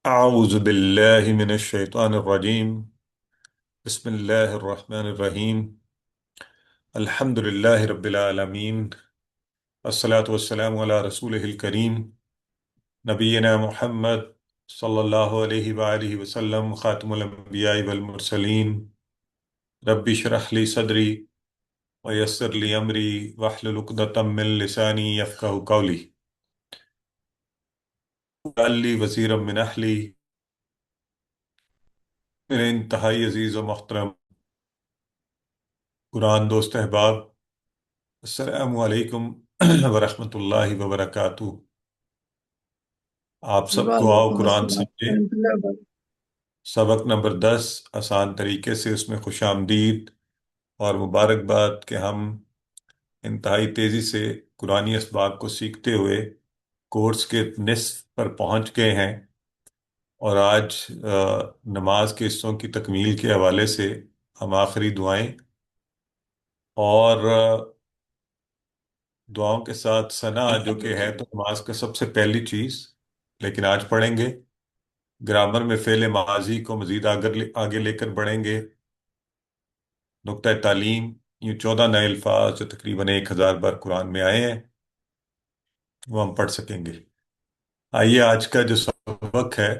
أعوذ بالله من الشيطان الرجيم. بسم الله الرحمن الرحيم. الحمد لله رب العالمين. الصلاة والسلام على رسوله الكريم نبينا محمد صلى الله عليه وآله وسلم خاتم الأنبياء والمرسلين. ربي اشرح لي صدري ويسر لي أمري واحلل عقدة من لساني يفقهوا قولي. واجعل لي وزيرا من أهلي. میرے انتہائی عزیز و محترم قرآن دوست احباب، السلام علیکم ورحمۃ اللہ وبرکاتہ۔ آپ سب کو آؤ وعلیکم قرآن السلام سمجھے، ورحمۃ اللہ وبرکاتہ۔ سبق نمبر 10، آسان طریقے سے اس میں خوش آمدید اور مبارکباد کہ ہم انتہائی تیزی سے قرآنی اسباق کو سیکھتے ہوئے کورس کے نصف پر پہنچ گئے ہیں، اور آج نماز کے حصوں کی تکمیل کے حوالے سے ہم آخری دعائیں اور دعاؤں کے ساتھ ثنا جو کہ ہے تو نماز کا سب سے پہلی چیز، لیکن آج پڑھیں گے گرامر میں فعل ماضی کو مزید آگے لے کر بڑھیں گے۔ نقطہ تعلیم، یہ 14 نئے الفاظ جو تقریباً 1000 بار قرآن میں آئے ہیں وہ ہم پڑھ سکیں گے۔ آئیے آج کا جو سبق ہے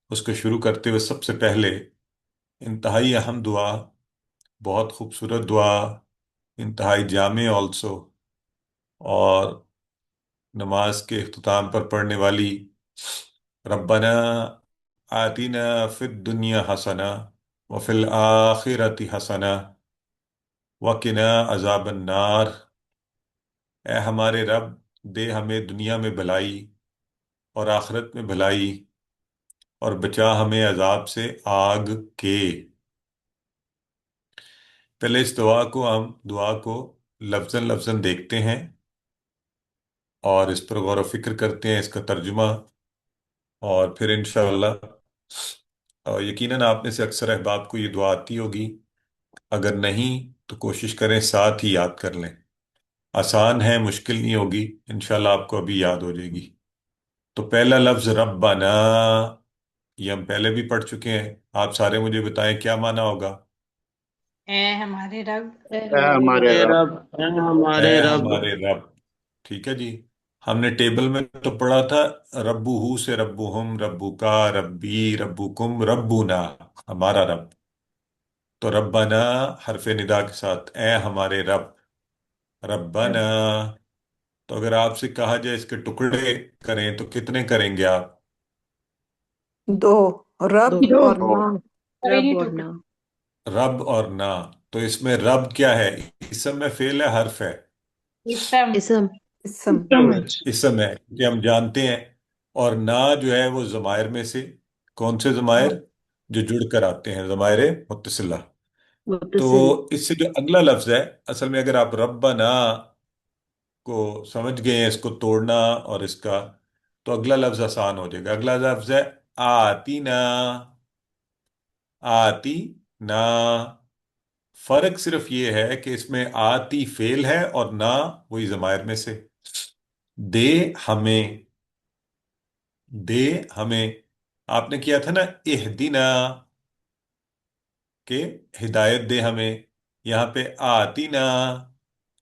اس کو شروع کرتے ہوئے سب سے پہلے انتہائی اہم دعا، بہت خوبصورت دعا، انتہائی جامع آلسو، اور نماز کے اختتام پر پڑھنے والی ربنا آتنا فی الدنیا حسنہ وفی الآخرۃ حسنہ وقنا عذاب النار۔ اے ہمارے رب، دے ہمیں دنیا میں بھلائی اور آخرت میں بھلائی، اور بچا ہمیں عذاب سے آگ کے۔ پہلے اس دعا کو لفظاً لفظاً دیکھتے ہیں اور اس پر غور و فکر کرتے ہیں، اس کا ترجمہ، اور پھر انشاءاللہ یقیناً آپ میں سے اکثر احباب کو یہ دعا آتی ہوگی، اگر نہیں تو کوشش کریں ساتھ ہی یاد کر لیں۔ آسان ہے، مشکل نہیں ہوگی، انشاءاللہ آپ کو ابھی یاد ہو جائے گی۔ تو پہلا لفظ ربنا، یہ ہم پہلے بھی پڑھ چکے ہیں، آپ سارے مجھے بتائیں کیا معنی ہوگا؟ اے ہمارے رب، اے ہمارے اے رب، رب، اے اے ہمارے رب۔ ہمارے رب۔ ٹھیک ہے جی، ہم نے ٹیبل میں تو پڑھا تھا ربو سے ربہم، ربو کا، ربی، ربکم، ربنا، ہمارا رب۔ تو ربنا حرف ندا کے ساتھ اے ہمارے رب، ربنا۔ تو اگر آپ سے کہا جائے اس کے ٹکڑے کریں تو کتنے کریں گے آپ؟ دو، رب دو اور دو، نہ۔ رب رب اور اور نہ۔ نہ۔ رب اور نہ، تو اس میں رب کیا ہے؟ اسم میں فعل ہے، حرف ہے؟ اسم اسم، اسم اسم ہے کہ ہم جانتے ہیں، اور نہ جو ہے وہ ضمائر میں سے، کون سے ضمائر؟ جو جڑ کر آتے ہیں، ضمائر متصلہ۔ تو متصل۔ اس سے جو اگلا لفظ ہے، اصل میں اگر آپ ربنا کو سمجھ گئے ہیں، اس کو توڑنا اور اس کا، تو اگلا لفظ آسان ہو جائے گا۔ اگلا لفظ ہے آتینا، آتی نا۔ فرق صرف یہ ہے کہ اس میں آتی فعل ہے اور نا وہی ضمائر میں سے۔ دے ہمیں، دے ہمیں، آپ نے کیا تھا نا اہدنا، کہ ہدایت دے ہمیں، یہاں پہ آتی نا،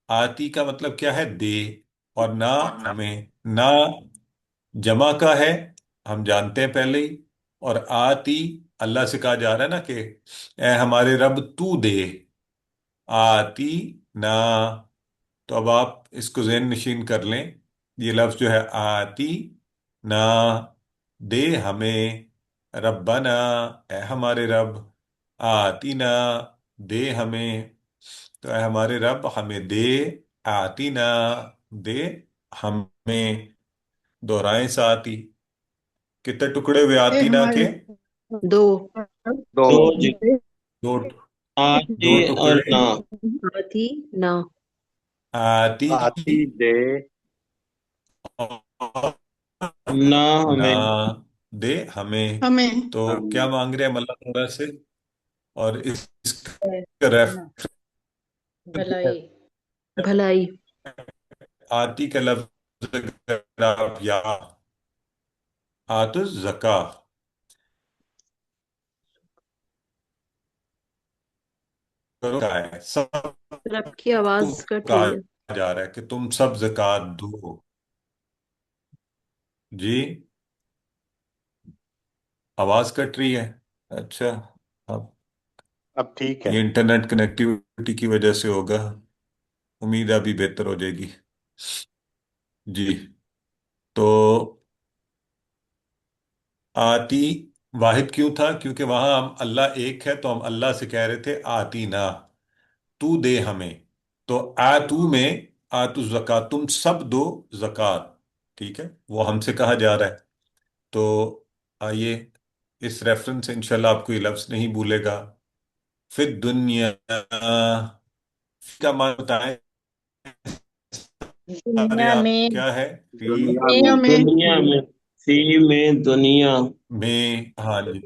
آتی کا مطلب کیا ہے؟ دے، اور نہ ہمیں، نہ جمع کا ہے، ہم جانتے ہیں پہلے ہی، اور آتی اللہ سے کہا جا رہا ہے نا کہ اے ہمارے رب تو دے، آتی نا۔ تو اب آپ اس کو ذہن نشین کر لیں، یہ لفظ جو ہے آتی نا، دے ہمیں، ربنا اے ہمارے رب، آتی نا دے ہمیں، تو اے ہمارے رب ہمیں دے، آتی نا دے ہمیں، دہرائیں ساتھ ہی۔ کتنے ٹکڑے ہوئے اے آتی نا ہمارے کے؟ دو، دو، دو جی، دو، آتی دو اور ٹکڑے، نہ۔ آتی نہ۔ آتی آتی دے، اور نہ نہ ہمیں۔ دے ہمیں۔ ہمیں تو ہم- کیا مانگ رہے ہیں ہم اللہ تعالیٰ سے؟ اور اس کا ریف بھلائی۔ بھلائی۔ آتی کا لفظ اگر آپ یا आतुज जका। करो क्या है, सब सर आपकी को आवाज कट कहा रही है। जा रहा है कि तुम सब जकात दो। जी। आवाज कट रही है। अच्छा। अब अब ठीक है। ये इंटरनेट कनेक्टिविटी की वजह से होगा। उम्मीद है अभी बेहतर हो जाएगी। जी। तो आती वाहिद क्यों था? क्योंकि वहां हम अल्लाह एक है, तो हम अल्लाह से कह रहे थे आती ना, तू दे हमें। तो आतू में आतु जक़ात, तुम सब दो जक़ात। ठीक है, वो हमसे कहा जा रहा है। तो आइए, इस रेफरेंस से इंशाल्लाह आपको ये लफ्ज नहीं भूलेगा। फिर दुनिया का मान बताएं। दुनिया में। क्या है? फी दुनिया में में। दुनिया में, फी में दुनिया। में, हाँ जी।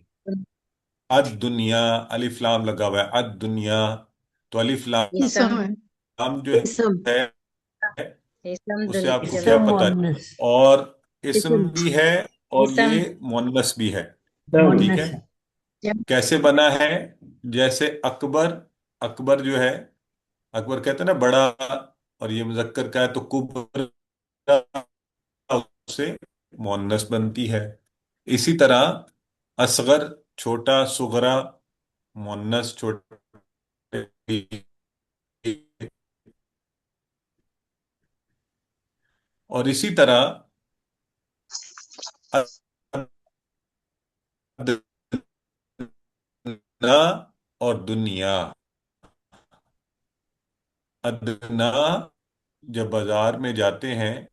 अद दुनिया, अलिफ लाम लगा हुआ है, अद दुनिया। तो अलिफ इसम। लाम जो इसम। है, इसम उससे आपको क्या इसम पता है? मुअन्नस। और इसम इसम। भी है, और इसम ये मुअन्नस भी है। ठीक है। मुअन्नस है। जब कैसे बना है? जैसे अकबर, अकबर जो है, अकबर कहते हैं ना बड़ा, और ये मुजक्कर का है तो कुबरा, से मुअन्नस बनती है। इसी तरह असगर छोटा, सुगरा मुअन्नस छोटे। और इसी तरह अदना और दुनिया। अदना, जब बाजार में जाते हैं,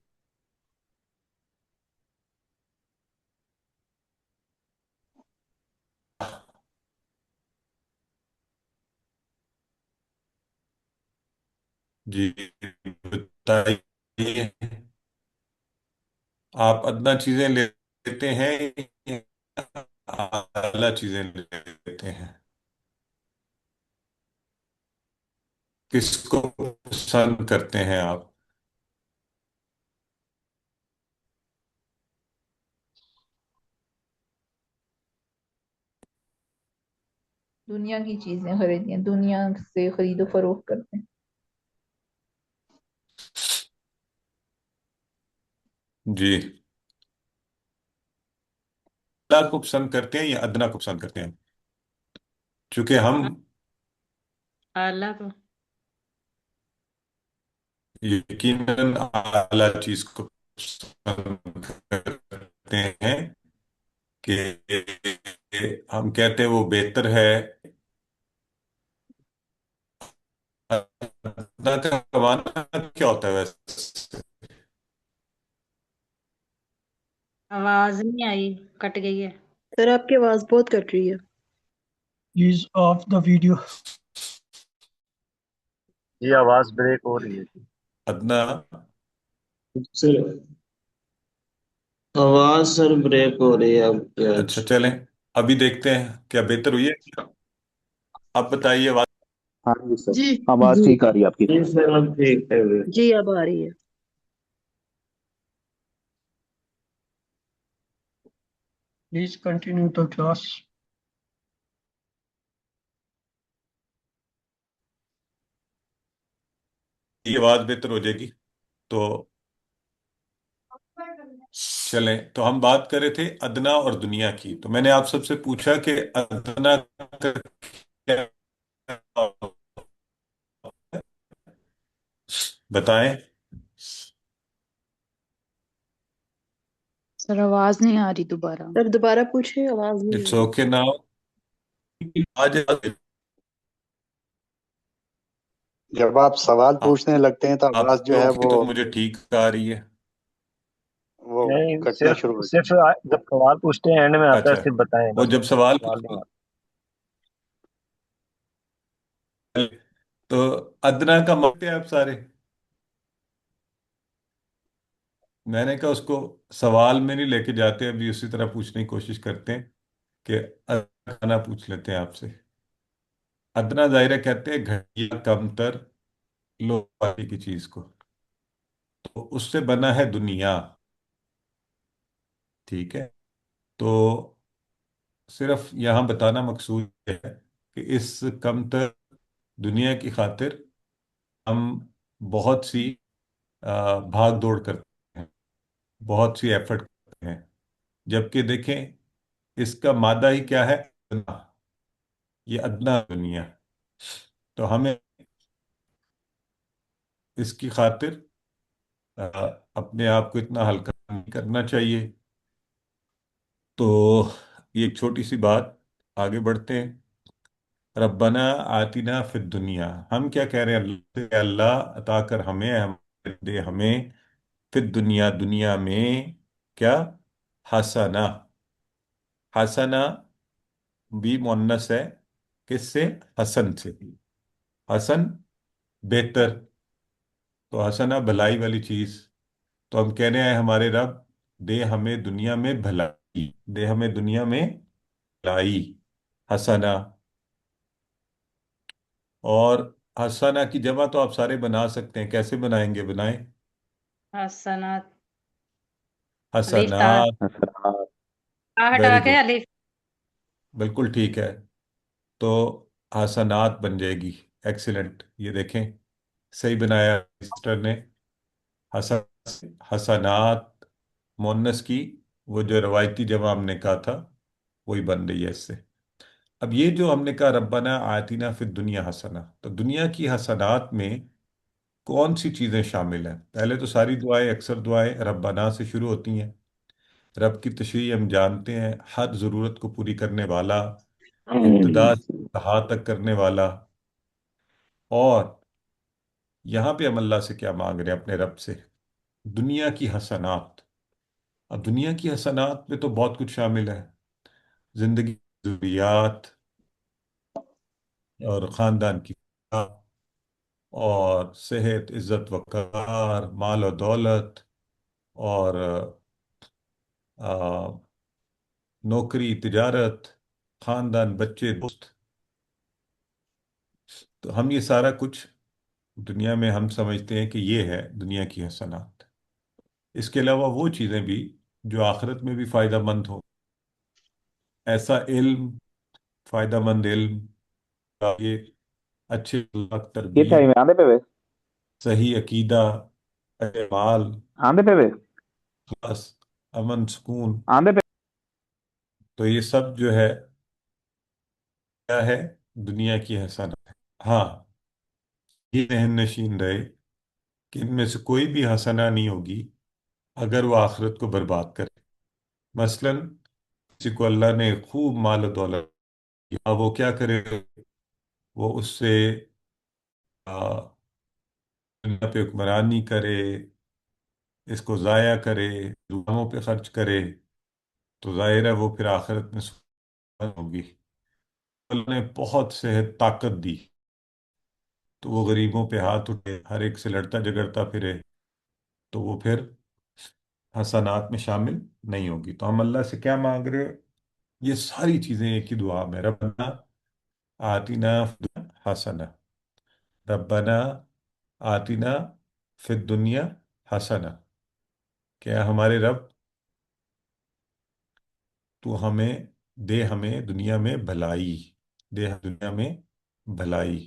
जी बताइए, आप अदना चीजें लेते हैं या आला चीजें लेते हैं? किसको पसंद करते हैं आप? दुनिया की चीजें खरीदनी है, दुनिया से खरीदो फरोख्त करते हैं। जी। आला को पसंद करते हैं या अदना को पसंद करते हैं? क्योंकि हम आला को। यकीनन आला चीज को पसंद करते हैं, कि हम कहते हैं वो बेहतर है। अदना का माना क्या होता है वैसे? आवाज नहीं आई, कट गई है। सर आपकी आवाज बहुत कट रही है। Please of the video. ये आवाज ब्रेक हो रही है। अदना। सर आवाज सर ब्रेक हो रही है अब क्या? अच्छा चलें, अभी देखते हैं क्या बेहतर हुई है। आप बताइए बात। हाँ जी सर, जी आवाज जी। ठीक आ रही है आपकी। जी सर अब ठीक है। जी अब आ रही है। Please continue the class. ये आवाज बेहतर हो जाएगी। तो चलें, तो हम बात कर रहे थे अदना और दुनिया की। तो मैंने आप सबसे पूछा कि अदना का क्या, बताएं। सर आवाज नहीं आ रही दोबारा। सर दोबारा पूछे, आवाज नहीं आ इट्स रही। Okay now. आज जब आप सवाल पूछने लगते हैं तो आवाज आप जो है लोगों की वो तो मुझे ठीक आ रही है। वो नहीं, कटना सिर्फ शुरू हो सिर्फ जाती जब सवाल पूछते हैं एंड में आता है अच्छा, सिर्फ बताएं वो बस। जब सवाल सवाल नहीं आता। तो अदना का मानते हैं आप सारे? मैंने कहा उसको सवाल में नहीं लेके जाते, अभी उसी तरह पूछने की कोशिश करते हैं कि अदना पूछ लेते हैं आपसे। अदना दायरा कहते हैं घटिया, कमतर, लो क्वालिटी की चीज को। तो उससे बना है दुनिया। ठीक है। تو صرف یہاں بتانا مقصود ہے کہ اس کمتر دنیا کی خاطر ہم بہت سی بھاگ دوڑ کرتے ہیں، بہت سی ایفرٹ کرتے ہیں، جبکہ دیکھیں اس کا مادہ ہی کیا ہے؟ ادنا، یہ ادنا دنیا. تو ہمیں اس کی خاطر اپنے آپ کو اتنا ہلکا نہیں کرنا چاہیے. تو یہ ایک چھوٹی سی بات. آگے بڑھتے ہیں. ربنا آتنا فی الدنیا، ہم کیا کہہ رہے ہیں اللہ سے؟ کہ اللہ عطا کر ہمیں، دے ہمیں فی الدنیا، دنیا میں کیا؟ حسنہ. حسنہ بھی مؤنث ہے. کس سے؟ حسن سے. حسن بہتر. تو حسنہ بھلائی والی چیز. تو ہم کہہ رہے ہیں ہمارے رب دے ہمیں دنیا میں بھلائی، دے ہمیں دنیا میں بھلائی. حسنہ. اور حسنہ کی جمع تو آپ سارے بنا سکتے ہیں. کیسے بنائیں گے؟ بنائیں. حسنات. الف تا. حسنات. تا ہٹا ویری کے گڈ. الف. بالکل ٹھیک ہے. تو حسنات بن جائے گی. ایکسیلنٹ. یہ دیکھیں صحیح بنایا سسٹر نے. حسنات مونس کی وہ جو روایتی جمع ہم نے کہا تھا وہی بن رہی ہے اس سے. اب یہ جو ہم نے کہا ربنا آتینا فی الدنیا حسنہ، تو دنیا کی حسنات میں کون سی چیزیں شامل ہیں؟ پہلے تو ساری دعائیں، اکثر دعائیں ربنا سے شروع ہوتی ہیں. رب کی تشریح ہم جانتے ہیں، ہر ضرورت کو پوری کرنے والا، ابتدا سے انتہا تک کرنے والا. اور یہاں پہ ہم اللہ سے کیا مانگ رہے ہیں؟ اپنے رب سے دنیا کی حسنات. اب دنیا کی حسنات میں تو بہت کچھ شامل ہے. زندگی، ضروریات، اور خاندان کی فلاح، اور صحت، عزت وقار، مال و دولت، اور نوکری، تجارت، خاندان، بچے، دوست. تو ہم یہ سارا کچھ دنیا میں ہم سمجھتے ہیں کہ یہ ہے دنیا کی حسنات. اس کے علاوہ وہ چیزیں بھی جو آخرت میں بھی فائدہ مند ہو. ایسا علم، فائدہ مند علم، یہ اچھے اخلاق، یہ تربیت، ٹائم ہے آندے پہ وے صحیح عقیدہ، اعمال، آندے پہ وے خلاص، امن، سکون. آندے پہ تو یہ سب جو ہے کیا ہے؟ دنیا کی حسنات. ہاں، یہ ذہن نشین رہے کہ ان میں سے کوئی بھی حسنہ نہیں ہوگی اگر وہ آخرت کو برباد کرے. مثلا کسی کو اللہ نے خوب مال و دولت دیا، وہ کیا کرے؟ وہ اس سے دنیا پہ حکمرانی کرے، اس کو ضائع کرے، دعاؤں پہ خرچ کرے، تو ظاہر ہے وہ پھر آخرت میں سکون ہوگی. اللہ نے بہت صحت، طاقت دی، تو وہ غریبوں پہ ہاتھ اٹھے، ہر ایک سے لڑتا جھگڑتا پھرے، تو وہ پھر حسنات میں شامل نہیں ہوگی. تو ہم اللہ سے کیا مانگ رہے ہیں؟ یہ ساری چیزیں ایک ہی دعا میں. ربنا آتنا فی الدنیا حسنہ. ربنا آتنا فی الدنیا حسنہ. کیا ہمارے رب تو ہمیں دے ہمیں دنیا میں بھلائی، دے دنیا میں بھلائی.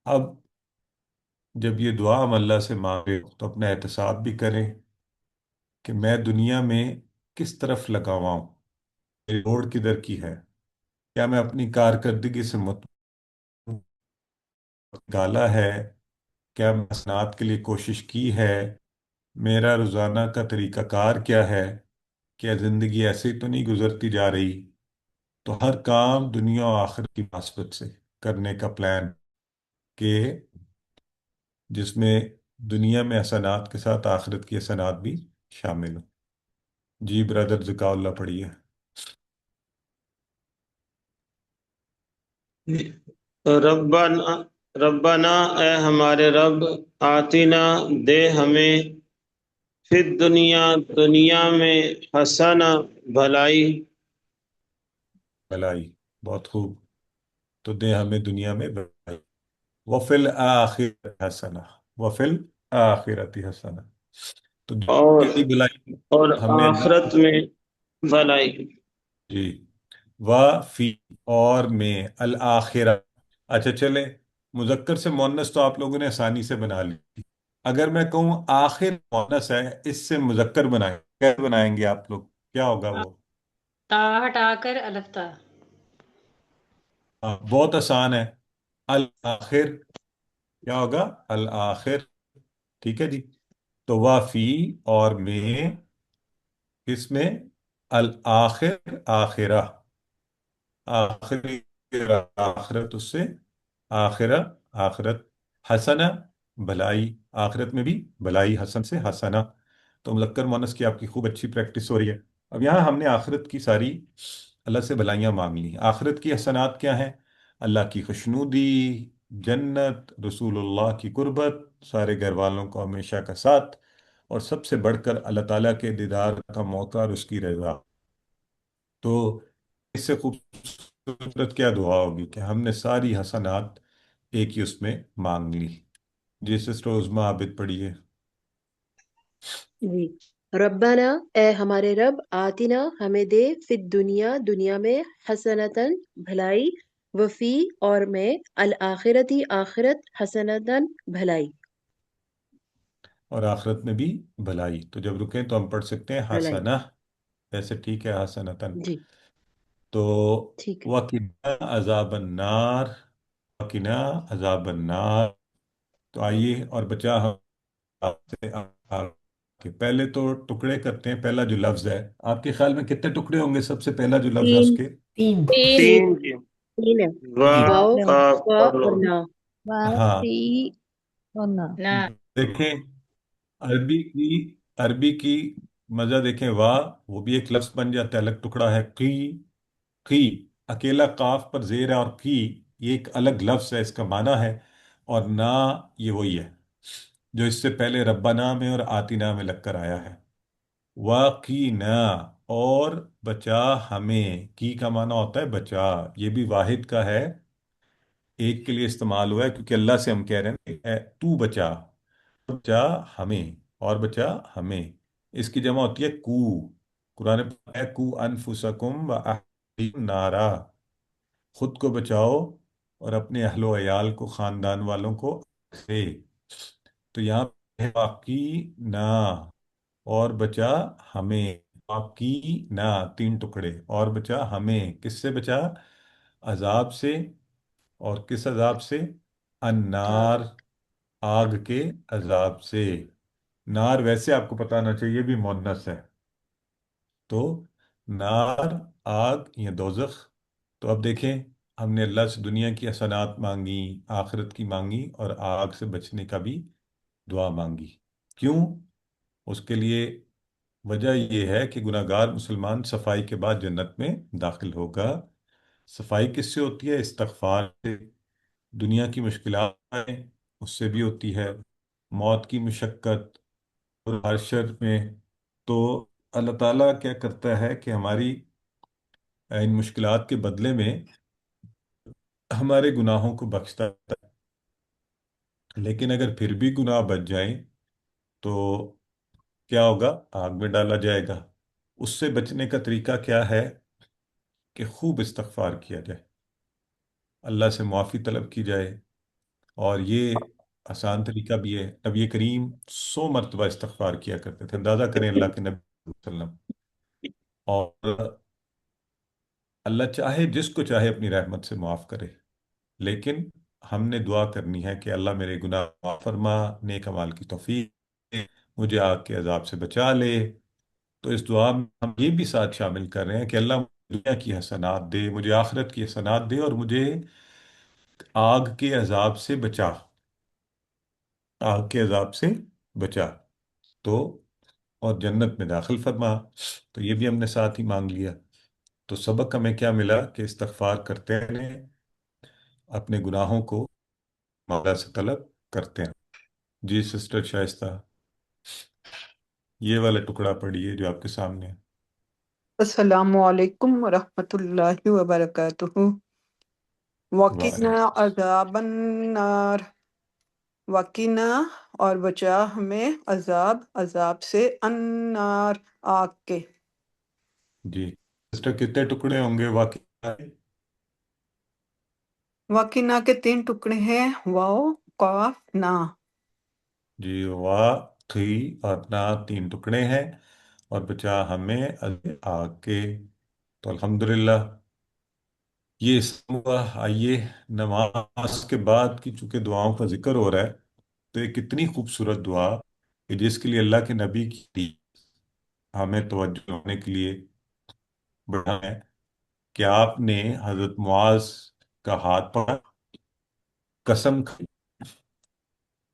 اب جب یہ دعا ہم اللہ سے مانگے تو اپنا احتساب بھی کریں کہ میں دنیا میں کس طرف لگا ہوا ہوں، میری روڑ کدھر کی ہے. کیا میں اپنی کارکردگی سے نکالا ہے؟ کیا میں حسنات کے لیے کوشش کی ہے؟ میرا روزانہ کا طریقہ کار کیا ہے؟ کیا زندگی ایسے ہی تو نہیں گزرتی جا رہی؟ تو ہر کام دنیا و آخرت کی مناسبت سے کرنے کا پلان، کہ جس میں دنیا میں حسنات کے ساتھ آخرت کی حسنات بھی شامل ہوں. جی برادر ذکا اللہ پڑھیے. ربنا ربنا اے ہمارے رب، آتینا دے ہمیں، فی دنیا دنیا میں، حسنہ بھلائی، بھلائی. بہت خوب. تو دے ہمیں دنیا میں بھلائی. وفی الآخرۃ حسنہ. وفی الآخرۃ حسنہ. تو اور کی بھلائی اور ہم نے اللہ آخرت میں بھلائی. جی. و فی اور میں الآخرہ. اچھا چلے، مذکر سے مونس تو آپ لوگوں نے آسانی سے بنا لی. اگر میں کہوں آخر مونس ہے، اس سے مذکر بنائیں، کیسے بنائیں گے آپ لوگ؟ کیا ہوگا وہ؟ تا ہٹا کر الف تا. بہت آسان ہے. الآخر کیا ہوگا؟ الآخر. ٹھیک ہے جی. تو وافی اور میں کس میں؟ الآخر آخرہ. آخری آخرت اس سے آخرہ آخرت. حسنہ بھلائی، آخرت میں بھی بھلائی، حسن سے حسنہ. تو مذکر مونس کی آپ کی خوب اچھی پریکٹس ہو رہی ہے. اب یہاں ہم نے آخرت کی ساری اللہ سے بھلائیاں مانگ لی. آخرت کی حسنات کیا ہیں؟ اللہ کی خوشنودی، جنت، رسول اللہ کی قربت، سارے گھر والوں کو ہمیشہ کا ساتھ، اور سب سے بڑھ کر اللہ تعالیٰ کے دیدار کا موقع اور اس کی رضا. تو اس سے خوبصورت کیا دعا ہوگی کہ ہم نے ساری حسنات ایک ہی اس میں مانگ لی. جی سسٹر عظمیٰ عابد پڑھیے. جی. ربنا اے ہمارے رب، آتنا ہمیں دے، فی دنیا دنیا میں، حسنتن بھلائی، وفی اور میں، الآخرتی آخرت، حسنتن بھلائی. اور آخرت میں بھی بھلائی. تو جب رکیں تو ہم پڑھ سکتے ہیں بھلائی. حسنہ. ویسے ٹھیک ہے حسنتن. جی تو ٹھیک ہے. وقنا عذاب النار، وقنا عذاب النار. تو آئیے اور بچا ہم آپ سے کہ پہلے تو ٹکڑے کرتے ہیں. پہلا جو لفظ ہے، آپ کے خیال میں کتنے ٹکڑے ہوں گے؟ سب سے پہلا جو لفظ ہے اس تین. کے تین. تین. تین جی. تین ہے. واو تین. واو، قاف وا اور اور نون. نا. ہاں فی اور نا. نہ. دیکھیں، عربی کی عربی کی مزہ دیکھیں. واہ وہ بھی ایک لفظ بن جاتا ہے، الگ ٹکڑا ہے. قی اکیلا قاف پر زیر ہے، اور قی یہ ایک الگ لفظ ہے، اس کا معنی ہے. اور نا یہ وہی ہے جو اس سے پہلے ربنا میں اور آتینا میں لگ کر آیا ہے. واقینا اور بچا ہمیں. کی کا معنی ہوتا ہے بچا. یہ بھی واحد کا ہے، ایک کے لیے استعمال ہوا ہے کیونکہ اللہ سے ہم کہہ رہے ہیں کہ اے تو بچا. بچا ہمیں اور بچا ہمیں. اس کی جمع ہوتی ہے کو. قرآن پاک ہے کو انفسکم و اہلیکم نارا. خود کو بچاؤ اور اپنے اہل و عیال کو، خاندان والوں کو سے. تو یہاں پہ ہے باقی نہ اور بچا ہمیں. باقی نہ تین ٹکڑے، اور بچا ہمیں. کس سے بچا؟ عذاب سے. اور کس عذاب سے؟ آگ. النار آگ کے عذاب سے. نار ویسے آپ کو پتہ آنا چاہیے بھی مونس ہے. تو نار آگ یا دوزخ. تو اب دیکھیں، ہم نے اللہ سے دنیا کی حسنات مانگی، آخرت کی مانگی، اور آگ سے بچنے کا بھی دعا مانگی. کیوں؟ اس کے لیے وجہ یہ ہے کہ گناہ گار مسلمان صفائی کے بعد جنت میں داخل ہوگا. صفائی کس سے ہوتی ہے؟ استغفار سے. دنیا کی مشکلات ہیں اس سے بھی ہوتی ہے. موت کی مشقت اور حشر میں تو اللہ تعالیٰ کیا کرتا ہے کہ ہماری ان مشکلات کے بدلے میں ہمارے گناہوں کو بخشتا ہے. لیکن اگر پھر بھی گناہ بچ جائیں تو کیا ہوگا؟ آگ میں ڈالا جائے گا. اس سے بچنے کا طریقہ کیا ہے؟ کہ خوب استغفار کیا جائے، اللہ سے معافی طلب کی جائے. اور یہ آسان طریقہ بھی ہے. نبی کریم 100 مرتبہ استغفار کیا کرتے تھے. اندازہ کریں اللہ کے نبی صلی اللہ علیہ وسلم. اور اللہ چاہے جس کو چاہے اپنی رحمت سے معاف کرے، لیکن ہم نے دعا کرنی ہے کہ اللہ میرے گناہ معاف فرما، نیک اعمال کی توفیق دے، مجھے آگ کے عذاب سے بچا لے. تو اس دعا میں ہم یہ بھی ساتھ شامل کر رہے ہیں کہ اللہ مجھے دنیا کی حسنات دے، مجھے آخرت کی حسنات دے، اور مجھے آگ کے عذاب سے بچا. آگ کے عذاب سے بچا. تو اور جنت میں داخل فرما. تو یہ بھی ہم نے ساتھ ہی مانگ لیا. تو سبق ہمیں کیا ملا؟ کہ استغفار کرتے رہیں، اپنے گناہوں کو مولا سے طلب کرتے ہیں. جی سسٹر شائستہ، یہ والا ٹکڑا پڑھیے جو آپ کے سامنے ہے. السلام علیکم ورحمۃ اللہ وبرکاتہ. وقنا وعلیکم. عذاب النار. وقنا اور بچا ہمیں عذاب سے، النار آگ کے. जी सिस्टर, कितने टुकड़े होंगे वाकई? वाकिना के 3 टुकड़े हैं, वाओ काफ ना। जी, वाह थी और ना 3 टुकड़े हैं, और बचा हमें आके। तो अल्हम्दुलिल्लाह ये हुआ। आइए, नमाज के बाद की चूंकि दुआओं का जिक्र हो रहा है, तो एक कितनी खूबसूरत दुआ कि जिसके लिए अल्लाह के नबी की हमें तवज्जो होने के लिए बढ़ा है कि आपने हजरत मुआज का हाथ पकड़ा, कसम खाई,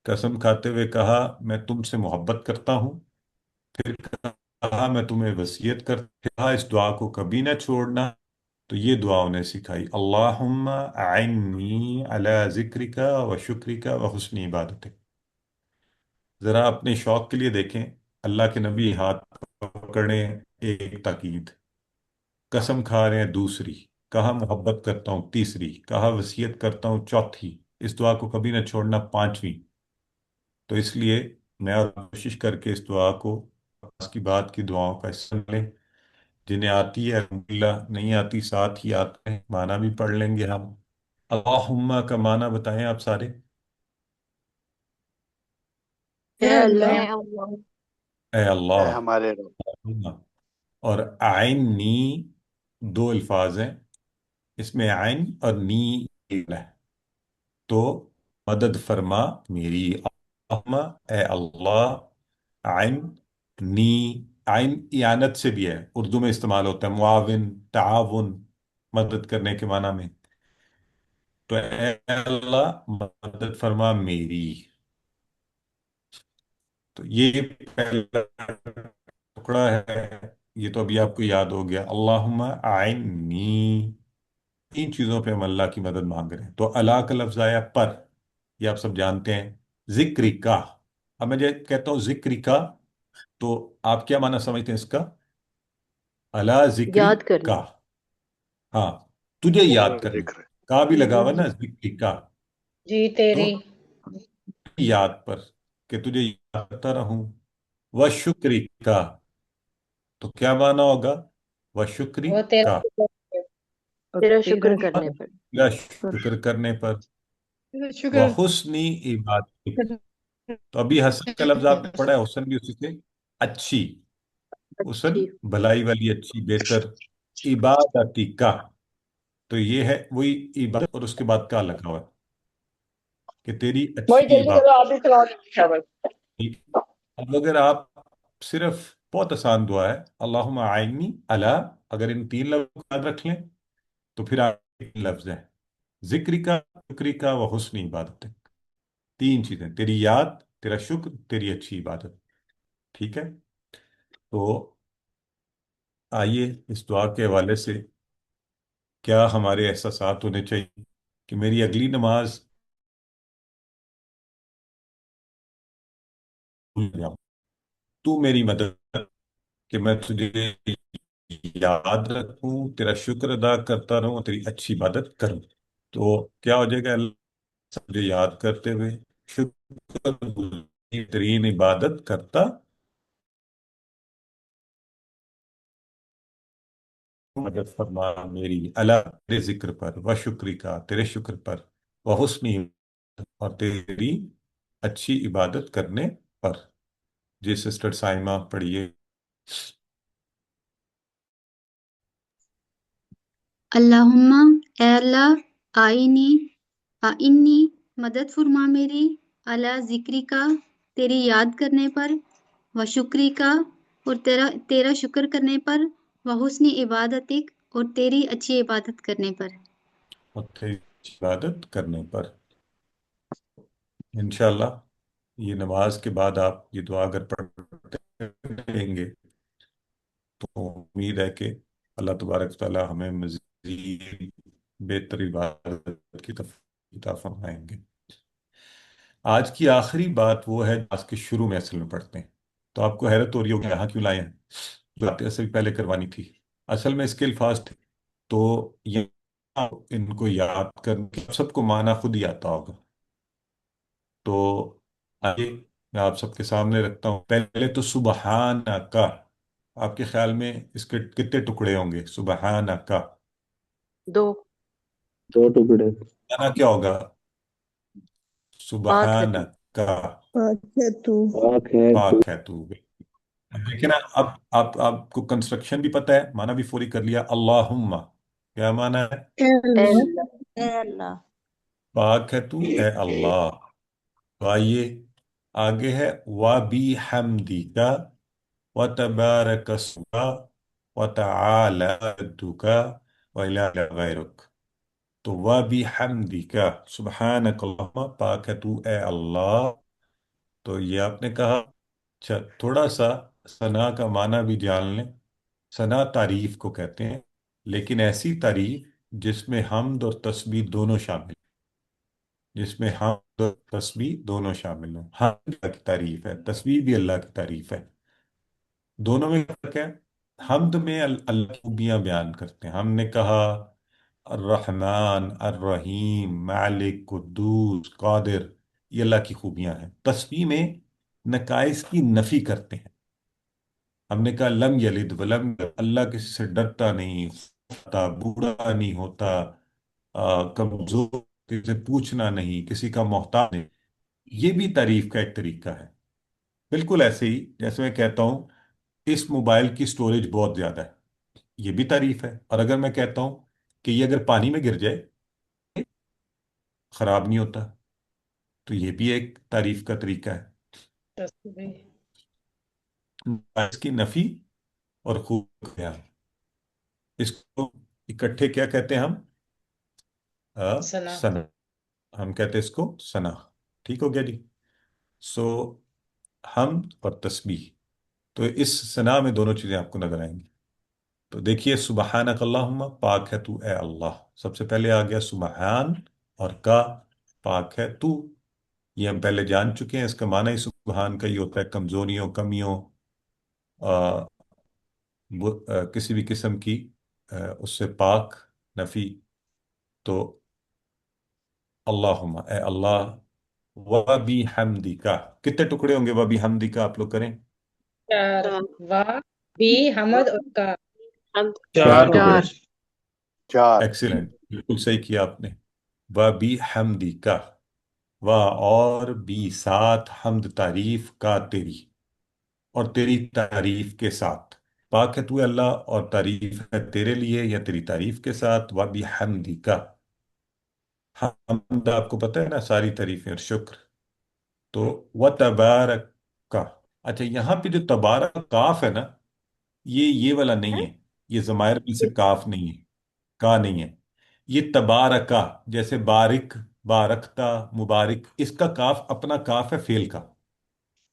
कसम खाते हुए कहा मैं तुमसे मोहब्बत करता हूँ। फिर कहा मैं तुम्हें वसीयत करता, कहा इस दुआ को कभी ना छोड़ना। तो ये दुआ उन्हें सिखाई, अल्लाहुम्मा आइन्नी अला जिक्रिका व शुक्रिका व हुस्नी इबादतिक। जरा अपने शौक के लिए देखें, अल्लाह के नबी हाथ पकड़े, एक ताकीद, कसम खा रहे हैं दूसरी, कहा मोहब्बत करता हूँ तीसरी, कहा वसीयत करता हूँ चौथी, इस दुआ को कभी ना छोड़ना पांचवी। तो इसलिए मैं और कोशिश करके इस दुआ को पास की बात की दुआओं का हिस्सा लें। जिन्हें आती है अल्हम्दुलिल्लाह, नहीं आती साथ ही आते हैं, माना भी पढ़ लेंगे हम। अल्लाहुम्मा का माना बताएं आप सारे। ए है अल्लाह। अल्लाह। है अल्लाह। ए है अल्लाह। हमारे रब। और आइन नी, दो अल्फाज हैं इसमें, आइन और नी है। तो मदद फरमा मेरी, अल्लाहुम्मा, ए अल्लाह, आइन नी। आइन इयानत से भी है, उर्दू में इस्तेमाल होता है, मुआविन, ताउन, मदद करने के माना में। तो ए अल्लाह मदद फरमा मेरी। तो ये पहला टुकड़ा है, ये तो अभी आपको याद हो गया, अल्लाहुम्मा आइन्नी। 3 चीजों पे हम अल्लाह की मदद मांग रहे हैं। तो अला का लफ्ज आया पर, ये आप सब जानते हैं। जिक्री का, अब मैं जब कहता हूं जिक्री का, तो आप क्या माना समझते हैं इसका? अला जिक्री याद करने। का, हाँ, तुझे याद तेरा करने। जिक्र। का भी लगा हुआ ना, जिक्री का। जी तो तेरी। याद पर, कि तुझे याद करता रहूं। व शुक्री का, तो क्या माना होगा? व शुक्री वो तेरा का, और तेरा तेरा शुक्र करने पर। तेरा शुक्र करने पर। व शुक्र हुस्नी इबादत, तो अभी हसन का लफ्ज आपने पढ़ा है, हुसन भी उसी से, अच्छी, हुसन अच्छी। भलाई वाली, अच्छी, बेहतर। इबादती का, तो ये है वही इबादत, और उसके बाद का लगा हुआ है कि तेरी वही अच्छी जल्दी इबादत। करो, आप भी चलाओ शाबाश। अब अगर आप सिर्फ, बहुत आसान दुआ है, अल्लाहुम्मा आइन्नी अला, अगर इन 3 लफ्ज को याद रख लें, तो फिर आप 3 लफ्ज हैं, जिक्री का, शुक्री का व हुस्नी इबादत। 3 चीजें, तेरी याद, तेरा शुक्र, तेरी अच्छी इबादत। ठीक है। तो आइए इस दुआ के हवाले से क्या हमारे एहसासात होने चाहिए कि मेरी अगली नमाज भूल जाऊं, तू मेरी मदद कर कि मैं तुझे याद रखूं, तेरा शुक्र अदा करता रहूं और तेरी अच्छी इबादत करूं। तो क्या हो जाएगा? अल्लाह मुझे याद करते हुए शुक्र तरीन इबादत करता, मदद फरमा मेरी, अला तेरे जिक्र पर, व शुक्री का, तेरे शुक्र पर, व हुस्नी, और तेरी अच्छी इबादत करने पर। जी सिस्टर साइमा पढ़िए। अल्लाहुम्मा, ए अल्लाह, आईनी, आइन्नी, मदद फरमा मेरी, अला जिक्री का, तेरी याद करने पर, व शुक्री का, और तेरा तेरा शुक्र करने पर, व हुस्नी इबादतिक, और तेरी अच्छी इबादत करने पर। और तेरी अच्छी इबादत करने पर। इंशाल्लाह ये नमाज के बाद आप ये दुआ अगर पढ़ते रहेंगे, तो उम्मीद है कि अल्लाह तबारक तआला हमें मजीद बेहतर इबादत की तौफीक अता फरमाएंगे। आज की आखिरी बात वो है आज के शुरू में असल में पढ़ते हैं। तो आपको हैरत हो रही होगी यहाँ क्यों लाए हैं, बातें असल पहले करवानी थी। असल में इसके अल्फाज थे, तो ये इनको याद करके सबको माना खुद ही आता होगा। तो आइए मैं आप सबके सामने रखता हूँ। पहले तो सुबहान का, آپ کے خیال میں اس کے کتنے ٹکڑے ہوں گے؟ سبحان کا 2. 2 ٹکڑے۔ مانا کیا ہوگا؟ پاک ہے سبحان تو. کا، پاک ہے تو۔ پاک ہے تو۔ اب دیکھیں نا، اب آپ کو کنسٹرکشن بھی پتہ ہے، مانا بھی فوری کر لیا۔ اللہم کیا مانا ہے؟ اے اللہ. اے اللہ، پاک ہے تو اے اللہ۔ تو آئیے آگے ہے وَبِحَمْدِكَ وَتَبَارَكَ اسْمُكَ وَتَعَالَى جَدُّكَ وَإِلَىٰ غَيْرُكَ۔ تو وَبِحَمْدِكَ، سبحانک اللہم، پاک ہے تو اے اللہ۔ تو یہ آپ نے کہا۔ اچھا، تھوڑا سا ثنا کا معنی بھی جان لیں۔ ثنا تعریف کو کہتے ہیں، لیکن ایسی تعریف جس میں حمد اور تسبیح دونوں شامل، جس میں حمد اور تسبیح دونوں شامل ہوں۔ حمد اللہ کی تعریف ہے، تسبیح بھی اللہ کی تعریف ہے، دونوں میں فرق ہے۔ حمد میں اللہ کی خوبیاں بیان کرتے ہیں، ہم نے کہا الرحمن، الرحیم، مالک، قدوس، قادر، یہ اللہ کی خوبیاں ہیں۔ تسبیح میں نقائص کی نفی کرتے ہیں، ہم نے کہا لم یلد ولم یولد، اللہ کسی سے ڈرتا نہیں ہوتا، بوڑھا نہیں ہوتا، کمزور، کسی سے پوچھنا نہیں، کسی کا محتاج نہیں۔ یہ بھی تعریف کا ایک طریقہ ہے۔ بالکل ایسے ہی جیسے میں کہتا ہوں اس موبائل کی سٹوریج بہت زیادہ ہے، یہ بھی تعریف ہے۔ اور اگر میں کہتا ہوں کہ یہ اگر پانی میں گر جائے خراب نہیں ہوتا، تو یہ بھی ایک تعریف کا طریقہ ہے۔ تسبیح، اس کی نفی اور خوب خیال، اس کو اکٹھے کیا کہتے ہیں ہم؟ ثنا، ثنا، ہم کہتے ہیں اس کو ثنا۔ ٹھیک ہو گیا جی؟ سو حمد اور تسبیح، تو اس ثنا میں دونوں چیزیں آپ کو نظر آئیں گی۔ تو دیکھیے سبحانک اللہم، پاک ہے تو اے اللہ، سب سے پہلے آ گیا سبحان، اور کا پاک ہے تو، یہ ہم پہلے جان چکے ہیں۔ اس کا معنی ہی سبحان کا ہی ہوتا ہے کمزوریوں، کمیوں، آ، کسی بھی قسم کی اس سے پاک، نفی۔ تو اللہم اے اللہ، وَبِحَمْدِكَ، کتنے ٹکڑے ہوں گے وَبِحَمْدِكَ؟ آپ لوگ کریں۔ 4، 4. وا، بی، حمد اور کا۔ حمد. 4 ٹکڑے۔ 4. 4. ایکسیلنٹ، بالکل صحیح کیا آپ نے۔ وَبِحَمْدِكَ، و اور بھی ساتھ، حمد تعریف کا تیری، اور تیری تعریف کے ساتھ۔ پاک ہے تو اللہ، اور تعریف ہے تیرے لیے یا تیری تعریف کے ساتھ۔ وَبِحَمْدِكَ، حمد آپ کو پتہ ہے نا، ساری تعریفیں اور شکر۔ تو وَتَبَارَكَ کا، اچھا یہاں پہ جو تبارک کاف ہے نا، یہ والا نہیں ہے، یہ ضمائر میں سے کاف نہیں ہے، کا نہیں ہے۔ یہ تبارکا، جیسے بارک، بارکتا، مبارک، اس کا کاف اپنا کاف ہے فعل کا،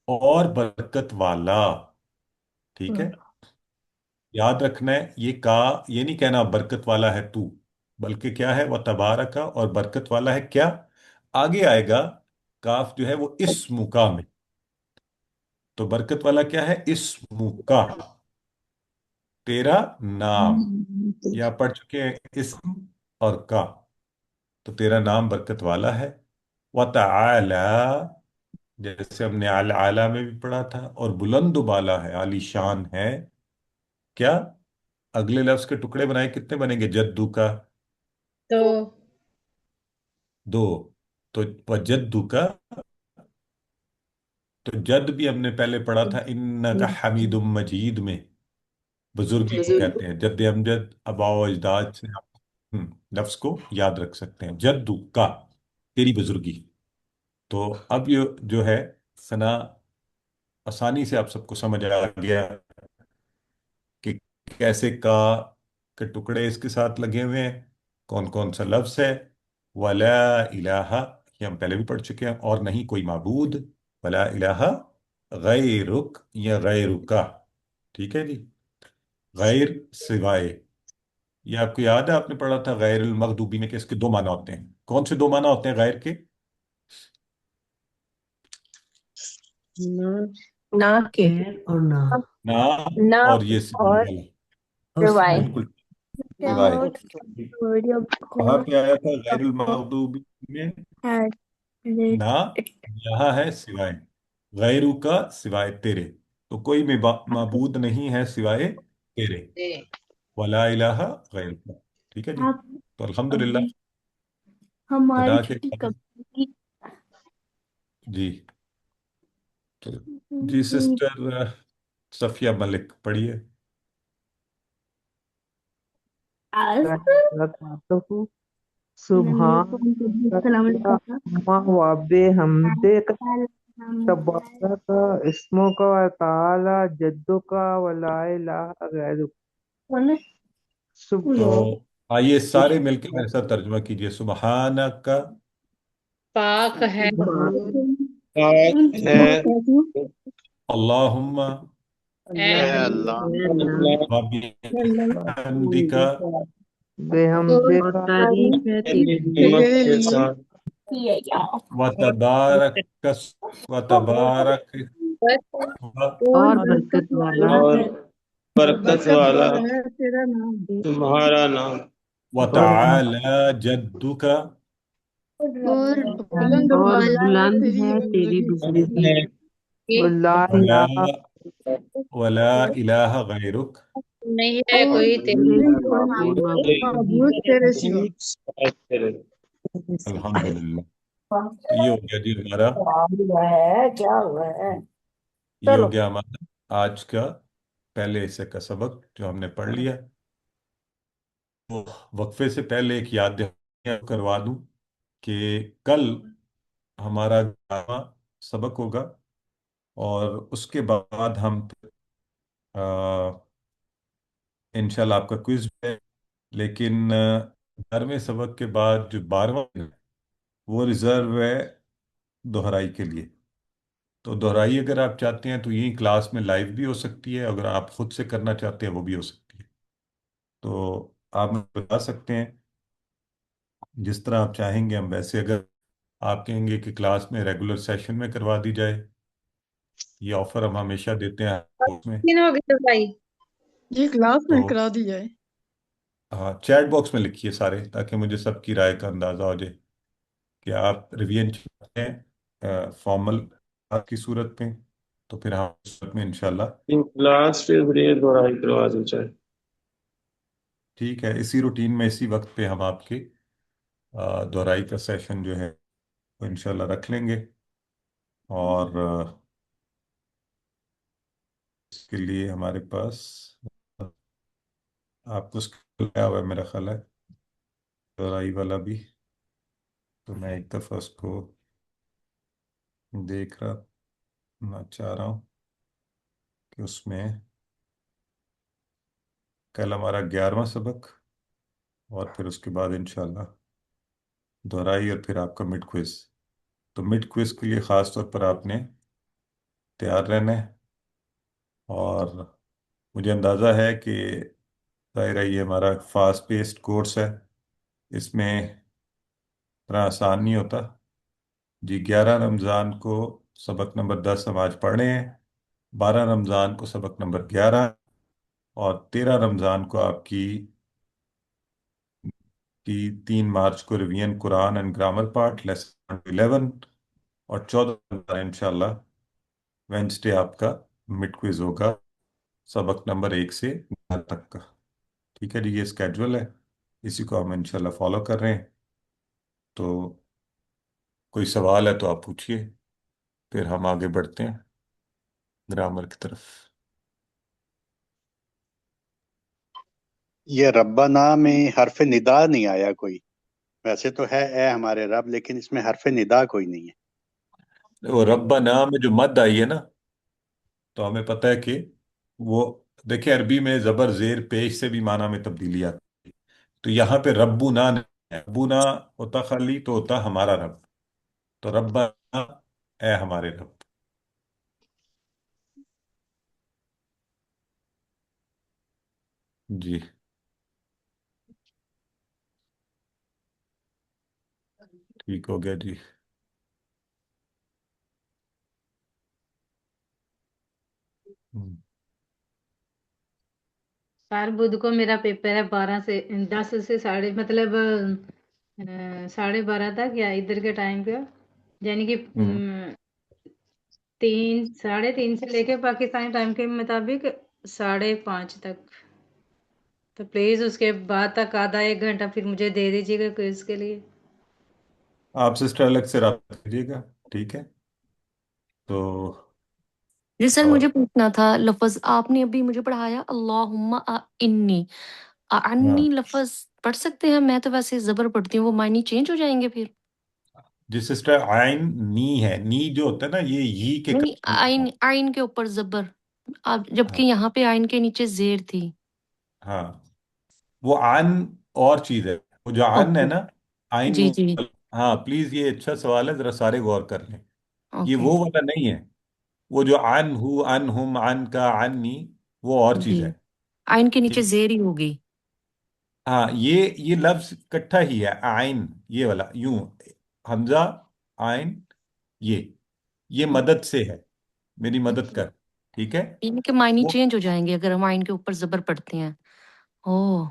اور برکت والا، ٹھیک ہے؟ یاد رکھنا ہے یہ کا، یہ نہیں کہنا برکت والا ہے تو، بلکہ کیا ہے؟ وہ تبارکا، اور برکت والا ہے کیا؟ آگے آئے گا کاف جو ہے وہ اسم کا میں، تو برکت والا کیا ہے؟ اسم کا، تیرا نام، یہ آپ پڑھ چکے ہیں اسم اور کا، تو تیرا نام برکت والا ہے۔ وَتَعَالَى، جیسے ہم نے اعلیٰ میں بھی پڑھا تھا، اور بلند و بالا ہے، عالی شان ہے۔ کیا اگلے لفظ کے ٹکڑے بنائے کتنے بنیں گے؟ جدو کا تو 2، تو وجدو کا، تو جد بھی ہم نے پہلے پڑھا تھا انکا حمید مجید میں، بزرگی کو بزرگ. کہتے ہیں، جد امجد، آباء و اجداد سے آپ لفظ کو یاد رکھ سکتے ہیں، جدو کا، تیری بزرگی۔ تو اب یہ جو ہے ثنا آسانی سے آپ سب کو سمجھ آ گیا کہ کیسے کا کے ٹکڑے اس کے ساتھ لگے ہوئے ہیں، کون کون سا لفظ ہے۔ ولا الہ، یہ ہم پہلے بھی پڑھ چکے ہیں، اور نہیں کوئی معبود، ولا الہ غیرک یا غیرکا، ٹھیک ہے جی؟ غیر سوائے، یہ آپ کو یاد ہے آپ نے پڑھا تھا غیر المغضوبی میں کہ اس کے دو معنی ہوتے ہیں۔ کون سے دو معنی ہوتے ہیں غیر کے؟ نہ. نہ کے، اور نہ، نہ، نہ اور یہ اور سوائے، اور سوائے۔ بالکل سوائے۔ نہ. کہاں پہ آیا تھا غیر المغضوب میں؟ نہ، یہاں ہے سوائے، غیرو کا، سوائے تیرے۔ तो कोई माबूद नहीं है सिवाय तेरे, वला इलाहा गैरुका। ठीक है जी। आप तो अल्हम्दुलिल्लाह, हमारी खुदा के छुट्टी करम। कब होगी? जी। तो जी सिस्टर सफिया मलिक पढ़िए। आज सलाम अलैकुम। वाबे हमदे तबारक इस्मुका व तआला जद्दुका व ला इलाहा गैरुक। तो आइए सारे सुबह मिलकर मेरे साथ तर्जुमा कीजिए। सुबहानक, पाक है पाक है अल्लाहुम्मा, ए ए अल्लाह, अल्लाह, व बिहम्दिका, बेहमदे और का तारीफ है तेरी हिम्मत के साथ व तबारक, व तबारक, और और बरकत वाला और है बरकत वाला है तेरा नाम। तुम्हारा नाम व और तआला जद्दुका, और बुलंद और और आला है बुलंद तेरी है तेरी बंदगी। बंदगी। है वला वला इलाहा वला इलाहा गैरुक। नहीं है और कोई तेरा नहीं नहीं है कोई कोई माबूद माबूद तेरे सिवा। तेरे। अल्हम्दुलिल्लाह। तो ये हो गया जी हमारा, ये हो गया हमारा आज का पहले हिस्से का सबक जो हमने पढ़ लिया। तो वक्फे से पहले एक याद दहानी करवा दूं कि कल हमारा 11वां सबक होगा, और उसके बाद हम इंशाल्लाह आपका क्विज है। लेकिन 11वें सबक के बाद जो 12वां है, वो रिजर्व है दोहराई के लिए। तो दोहराई अगर आप चाहते हैं तो यही क्लास में लाइव भी हो सकती है, अगर आप खुद से करना चाहते हैं वो भी हो सकती है। तो आप मुझे बता सकते हैं, जिस तरह आप चाहेंगे हम वैसे। अगर आप कहेंगे कि क्लास में रेगुलर सेशन में करवा दी जाए, ये ऑफर हम हमेशा देते हैं उसमें। दिन हो गए भाई। ये क्लास तो में करा दी जाए। हाँ, चैट बॉक्स में लिखिए सारे, ताकि मुझे सबकी राय का अंदाजा हो जाए कि आप रिवीजन चाहते हैं फॉर्मल की सूरत में। तो फिर हम उस सूरत में इंशाल्लाह। इन क्लास फिर भी दोहराई करवा दी जाए। ठीक है, इसी रूटीन में इसी वक्त पे हम आपके दोहराई का सेशन जो है वो इंशाल्लाह रख लेंगे। और इसके लिए हमारे पास आपको स्किल आया हुआ है मेरा ख्याल है, दोहराई वाला भी। तो मैं एक दफ़ा उसको देख रहा ना चाह रहा हूँ कि उसमें कल हमारा 11वां सबक, और फिर उसके बाद इंशाल्लाह दोहराई, और फिर आपका मिड क्विज। तो मिड क्विज के लिए ख़ास तौर पर आपने तैयार रहना है। और मुझे अंदाज़ा है कि ज़ाहिर है ये हमारा फास्ट पेस्ड कोर्स है, इसमें इतना आसान नहीं होता जी। 11 रमज़ान को सबक नंबर 10 हम आज पढ़ रहे हैं, 12 रमज़ान को सबक नंबर 11, और 13 रमज़ान को आपकी की 3 मार्च को revision Quran and grammar part lesson 11, और 14 इंशाल्लाह वेंसडे आपका मिड क्विज होगा सबक नंबर 1 से 10 तक का। ठीक है जी, ये स्केड्यूल है, इसी को हम इंशाल्लाह फॉलो कर रहे हैं। तो कोई सवाल है तो आप पूछिए, फिर हम आगे बढ़ते हैं ग्रामर की तरफ। ये रब्बाना में हरफ निदा नहीं आया कोई। वैसे तो है ए हमारे रब, लेकिन इसमें हरफ निदा कोई नहीं है। वो रब्बा नाम में जो मद आई है ना, तो हमें पता है कि वो, देखिए अरबी में जबर जेर पेश से भी माना में तब्दीली आती है। तो यहाँ पे रब्बू ना नहीं है, रब्बू ना होता खाली तो होता हमारा रब। तो रब्बा ए हमारे रब। जी ठीक हो गया जी। हम्म। सर बुध को मेरा पेपर है 10 से साढ़े मतलब 12:30 तक, या इधर के टाइम पे, यानी कि हम्म। 3:30 से लेके पाकिस्तानी टाइम के मुताबिक 5:30 तक। तो प्लीज उसके बाद तक आधा एक घंटा फिर मुझे दे दीजिएगा क्विज के लिए। आप सिस्टर अलग से रब्ता कीजिएगा, ठीक है? तो जी सर, मुझे और पूछना था, लफज आपने अभी मुझे पढ़ाया अल्लाहुम्मा इन्नी अन्नी हाँ, लफज पढ़ सकते हैं? मैं तो वैसे जबर पढ़ती हूँ, वो मायने चेंज हो जाएंगे फिर? जी सिस्टर, आइन नी है, नी जो होता है ना ये ही के नहीं, करीब होता आइन है। आइन के ऊपर जबर, अब जबकि हाँ यहाँ पे आइन के नीचे जेर थी। हाँ, वो आन और चीज है, वो जो आन है ओके। ना, आइन जी नून। जी। हाँ प्लीज, ये अच्छा सवाल है, जरा सारे गौर कर लें। ये ओके। वो वाला नहीं है। वो जो आन हु, आन हुम, आन का, आन नी, वो और जी, चीज है। आइन के नीचे ठीक। जेर ही होगी। हाँ, ये लफ्ज इकट्ठा ही है, आइन ये वाला यूं, हमजा, आइन, ये ये मदद से है, मेरी मदद कर, ठीक है? इनके मायने वो चेंज हो जाएंगे अगर हम आइन के ऊपर जबर पढ़ते हैं। ओह।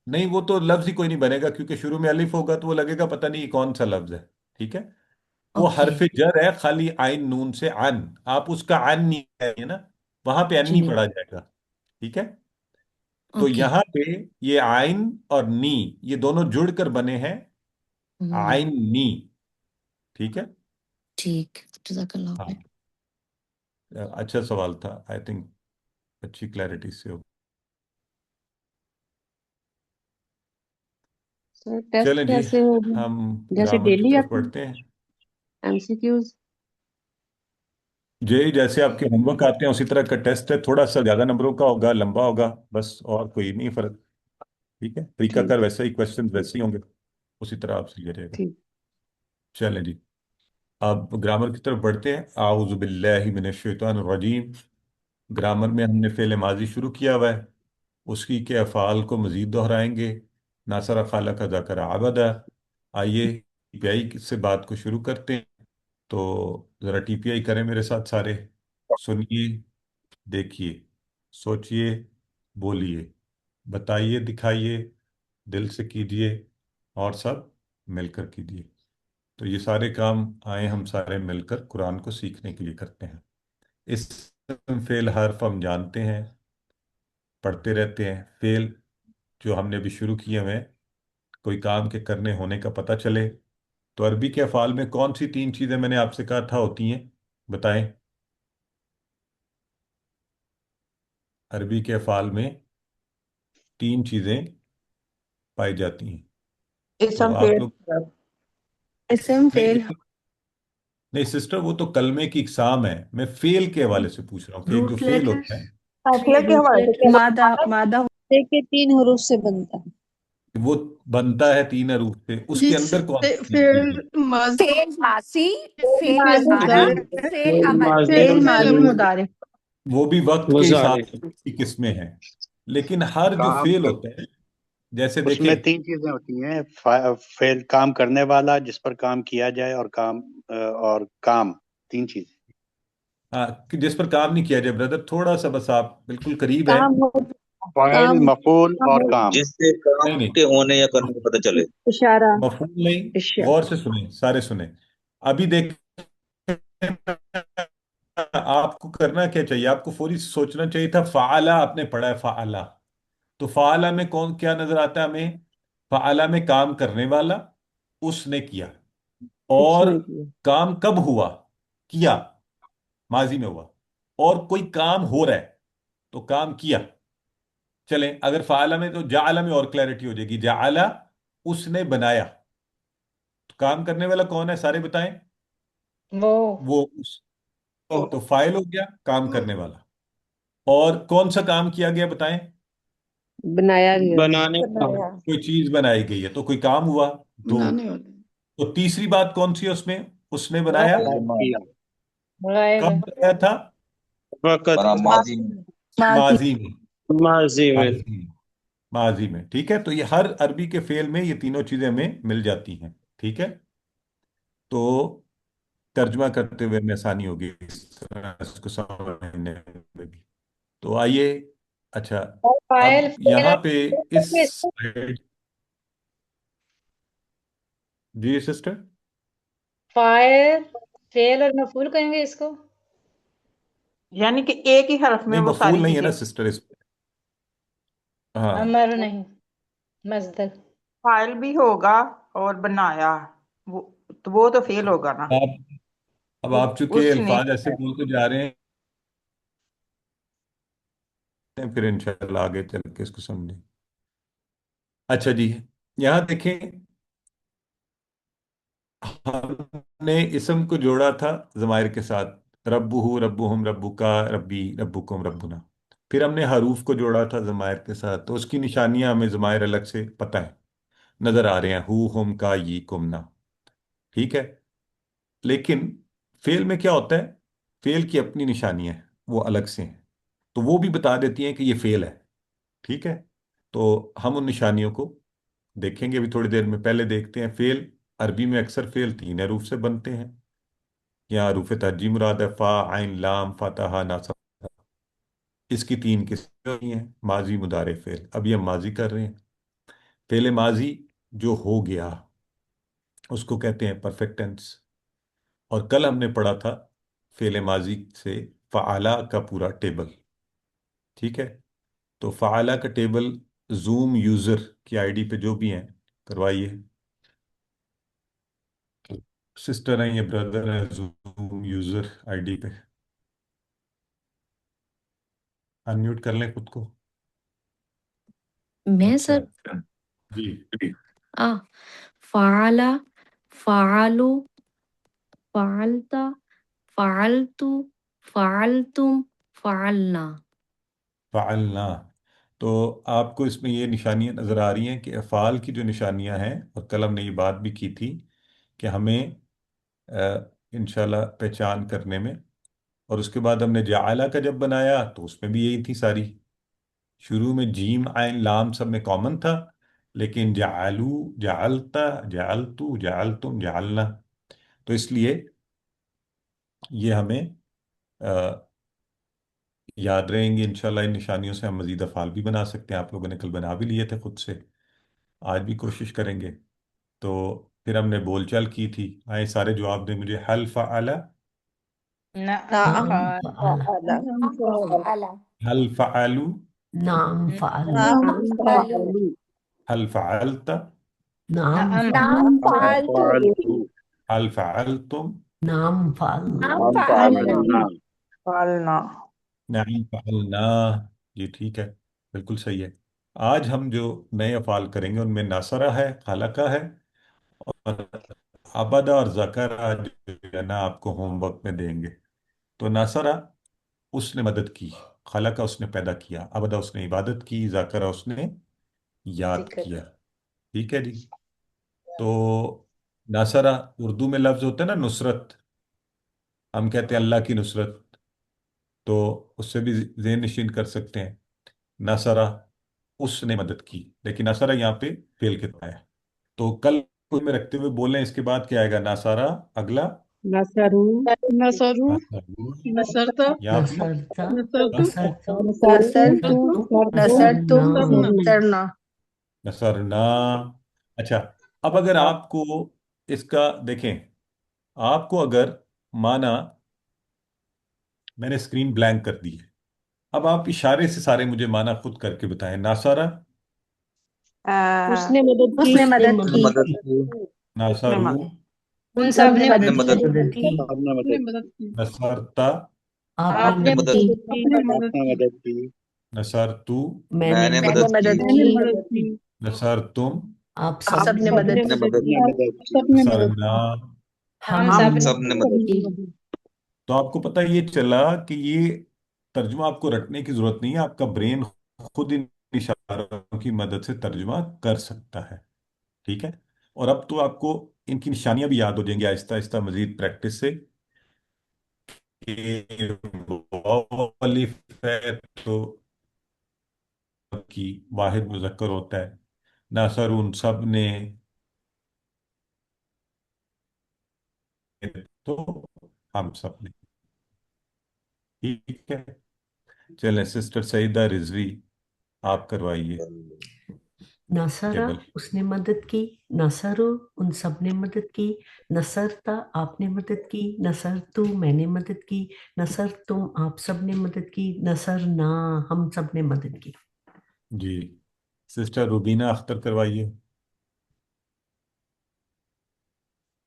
नहीं, वो तो लफ्ज ही कोई नहीं बनेगा, क्योंकि शुरू में अलिफ होगा तो वो लगेगा पता नहीं ये कौन सा लफ्ज है। ठीक है? वो ओके। हरफ जर है, खाली आइन नून से अन, आप उसका अन नहीं है ना, वहां पे अन्नी जी। पढ़ा जाएगा। ठीक है? तो ओके। यहां पे ये आइन और नी, ये दोनों जुड़कर बने हैं हम्म। आइन नी। ठीक है? ठीक, जज़ाकल्लाह खैर। हाँ, अच्छा सवाल था, आई थिंक अच्छी क्लैरिटी से हो। सर टेस्ट चलें जी, कैसे होगा? हम जैसे ग्रामर की डेली तरफ आते बढ़ते हैं। हैं एमसीक्यूज? जी, जैसे आपके होमवर्क आते हैं उसी तरह का टेस्ट है, थोड़ा सा ज्यादा नंबरों का होगा, लंबा होगा, बस और कोई नहीं फर्क। ठीक है, तरीकाकार ठीक वैसा ही, क्वेश्चन वैसे ही होंगे, उसी तरह आपसे लिया जाएगा। ठीक। चलें जी, अब ग्रामर की तरफ बढ़ते हैं। आऊज़ु बिल्लाहि मिनश शैतानिर रजीम। ग्रामर में हमने फेल माजी शुरू किया हुआ है, उसकी के अफ़ाल को मजीद दोहराएंगे। नासरा खाला का ज़ाकरा आबदा। आइए टीपीआई से बात को शुरू करते हैं। तो ज़रा टीपीआई करें मेरे साथ सारे, सुनिए, देखिए, सोचिए, बोलिए, बताइए, दिखाइए, दिल से कीजिए, और सब मिलकर कीजिए। तो ये सारे काम आए हम सारे मिलकर कुरान को सीखने के लिए करते हैं। इस्म फेल हर्फ हम जानते हैं, पढ़ते रहते हैं। फेल जो हमने अभी शुरू किए हुए हैं, कोई काम के करने होने का पता चले। तो अरबी के अफ़ाल में कौन सी तीन चीज़ें मैंने आपसे कहा था होती हैं, बताएं? अरबी के अफ़ाल में तीन चीज़ें पाई जाती हैं। तो इसम आप फेल लोग, इसम नहीं फेल नहीं सिस्टर, वो तो कलमे की इकसाम है, मैं फेल के हवाले से पूछ रहा हूँ कि एक जो रूट फेल लेटर। होता है, काफिया के हवाले से मादा मादा से के 3 हरूफ से बनता है। वो बनता है तीन हरूफ से, उसके अंदर कौन जिससे सी तीन फिर चीजें? फेल मासी, फेल माजी मुजारे, मुजारे फेल अमल, फेल फेल माजी माजी मुदारे। वो भी वक्त के हिसाब से उसकी किस्में हैं। लेकिन हर जो काम फेल कर, होता है, जैसे उसमें देखें, तीन चीजें होती हैं, फेल काम करने वाला, जिस पर काम किया जाए, और काम, तीन चीजें। हाँ, कि जिस पर काम नहीं किया जाए, ब्रदर थोड़ा सा बस आप बिल्कुल करीब हैं। काम हो फाइल, काम मफूल काम और हो काम। जिससे काम नहीं नहीं, के होने या करने का पता चले। इशारा मफहूम नहीं, इशा गौर से सुने, सारे सुने। अभी देख, आपको करना क्या चाहिए, आपको फौरी सोचना चाहिए था, फाला आपने पढ़ा है, फाला। तो फाला में कौन क्या नजर आता है हमें? फाला में काम करने वाला, उसने किया। और उसने किया। काम कब हुआ? किया, माजी में हुआ। और कोई काम हो रहा है, तो काम किया। चलें, अगर फाला में, तो जाला में और क्लैरिटी हो जाएगी, जाला, उसने बनाया। तो काम करने वाला कौन है, सारे बताएं? वो वो उस, तो फाइल हो गया काम करने वाला। और कौन सा काम किया गया, बताएं? बनाया गया। बनाने का। बनाया कोई चीज बनाई गई है, तो कोई काम हुआ। दो। बनाने वाले तो तीसरी बात कौन सी है उसमें? उसने बनाया। गायब किया। कब गायब बनाया था? वक्त माजी में। माजी। माजी में। माजी में। माजी में। माजी में, ठीक है? तो ये हर अरबी के फेल में ये तीनों चीजें हमें मिल जाती हैं। ठीक है? तो तर्जुमा करते हुए में आसानी होगी इस तरह इसको समझने में भी। तो आइए, अच्छा, और फाइल अब फेल यहाँ पे इस और जी सिस्टर, फाइल फेल और मफूल कहेंगे इसको। यानी कि एक ही हरफ में नहीं, वो सारी मफूल नहीं है ना चीजें। सिस्टर इस। हाँ। अमर नहीं, मजदर। फाइल भी होगा और बनाया, वो वो तो फेल होगा ना। आप अब वो आप चूंकि उसने अल्फाज ऐसे बोलते जा रहे हैं, फिर इंशाल्लाह आगे चल के इसको समझें। अच्छा जी, यहाँ देखें, हमने इसम को जोड़ा था जमायर के साथ, रब्बुहु रब्बुहुम रब्बुका रब्बी रब्बुकुम रब्बुना। फिर हमने हरूफ को जोड़ा था जमायर के साथ, तो उसकी निशानियां हमें जमायर अलग से पता है, नजर आ रहे हैं, हु हुम का ये कुमना। ठीक है। लेकिन फेल में क्या होता है, फेल की अपनी निशानियां हैं, वो अलग से हैं, तो वो भी बता देती हैं कि ये फेल है। ठीक है। तो हम उन निशानियों को देखेंगे अभी थोड़ी देर में। पहले देखते हैं फेल। अरबी में अक्सर फेल तीन हरूफ से बनते हैं। यहाँ हरूफ तर्जीम मुराद है, फा आइन लाम फतहा नासब। इसकी तीन किस्में होती हैं, माजी मुदारे फेल। अभी हम माजी कर रहे हैं। फेल माजी जो हो गया उसको कहते हैं परफेक्ट टेंस। और कल हमने पढ़ा था फेल माजी से फ़आला का पूरा टेबल। ठीक है। तो फ़आला का टेबल जूम यूजर की आईडी पे जो भी हैं करवाइए। सिस्टर हैं, ये ब्रदर है, जूम यूजर आईडी पे अनम्यूट कर लें खुद को। मैं अच्छा सर। जी। आ फाला, फालू, फालता, फालतू, फालतुम, फालना। फ़अलना। तो आपको इसमें ये निशानियां नज़र आ रही हैं कि अफ़ाल की जो निशानियां हैं, और कल हमने ये बात भी की थी कि हमें इंशाल्लाह पहचान करने में। और उसके बाद हमने जाअला का जब बनाया तो उसमें भी यही थी सारी। शुरू में जीम आइन लाम सब में कॉमन था, लेकिन जालू, जालता, जालतू, जालतुम, जालना। तो इसलिए ये हमें याद रहेंगे इंशाल्लाह। इन निशानियों से हम मजीद अफ़ाल भी बना सकते हैं। आप लोगों ने कल बना भी लिए थे खुद से, आज भी कोशिश करेंगे। तो फिर हमने बोलचाल की थी। आए सारे जवाब दें मुझे। हल फ़अला, नाम नाम फाल। फअला। फअला। हल फ़अलू, नाम फअल। नाम फालू। हल फ़अलता, नाम नाम फअल। नाम नाम फालतू। फालतू। हल फ़अलतुम, नाम फअल। नाम नाम फालना। फालना। पालना। नअम फ़अलना। ये ठीक है, बिल्कुल सही है। आज हम जो नए अफ़ाल करेंगे उनमें नासरा है, खलका है, और अबदा और ज़करा जो है ना आपको होमवर्क में देंगे। तो नासरा उसने मदद की, खलका उसने पैदा किया, अबदा उसने इबादत की, ज़करा उसने याद जिक्र। किया। ठीक है जी। तो नासरा उर्दू में लफ्ज होता है ना नुसरत, हम कहते हैं अल्लाह की नुसरत, तो उससे भी ज़हन नशीन कर सकते हैं। नसरा उसने मदद की, लेकिन नसरा यहाँ पे फेल कितना है। तो कल को में रखते हुए बोलें, इसके बाद क्या आएगा, नासारा अगला। नसरू नसरू नासारू, नसरत यहाँ पे नसरता। नसरतु नसरतु। नसरतु नसरतु, नसरतु। नसरतु नसरतुम, नसरना। नसरना। नसरना। नसरना। अच्छा, अब अगर आपको इसका देखें, आपको अगर माना, मैंने स्क्रीन ब्लैंक कर दी है, अब आप इशारे से सारे मुझे माना खुद करके बताएं। नासारा, आ, उसने मदद की। उसने उसने मदद ने की। मदद मदद की। की। उसने नासारू, मदद। उन सब सबने ने सबने मदद मदद मदद की। मदद की। की। सबने उसने मदद की। मदद की। नसरता, आपने आपने आपने मदद मदद की। मदद की। की। आपने मदद आपने की। मदद की। नसरतू, मैंने मैंने मैंने मदद मदद की। की। मदद मैंने की। मदद की। नसरतुम, आप आप सब आप सबने ने मदद सबने सबने की। मदद मदद की। सबने की। मदद आप की। सबने मदद नसरना। की। हम हम सब हम ने सब ने मदद मदद की। की। मदद तो आपको पता ये चला कि ये तर्जुमा आपको रटने की जरूरत नहीं है, आपका ब्रेन खुद इन इशारों की मदद से तर्जुमा कर सकता है। ठीक है। और अब तो आपको इनकी निशानियां भी याद हो जाएंगी आहिस्ता आहिस्ता मजीद प्रैक्टिस से। कि वाव अलिफ है तो की वाहिद मुजक्कर होता है। नासर उन सब ने, तो हम सब ने। ठीक है। चलें सिस्टर सईदा रिजवी, आप करवाइए। नसरा केवल उसने मदद की, नसरु उन सब ने मदद की, नसरता आपने मदद की, नसरतु मैंने मदद की, नसर तुम आप सब ने मदद की, नसर ना हम सब ने मदद की। जी। सिस्टर रुबीना अख्तर करवाइए।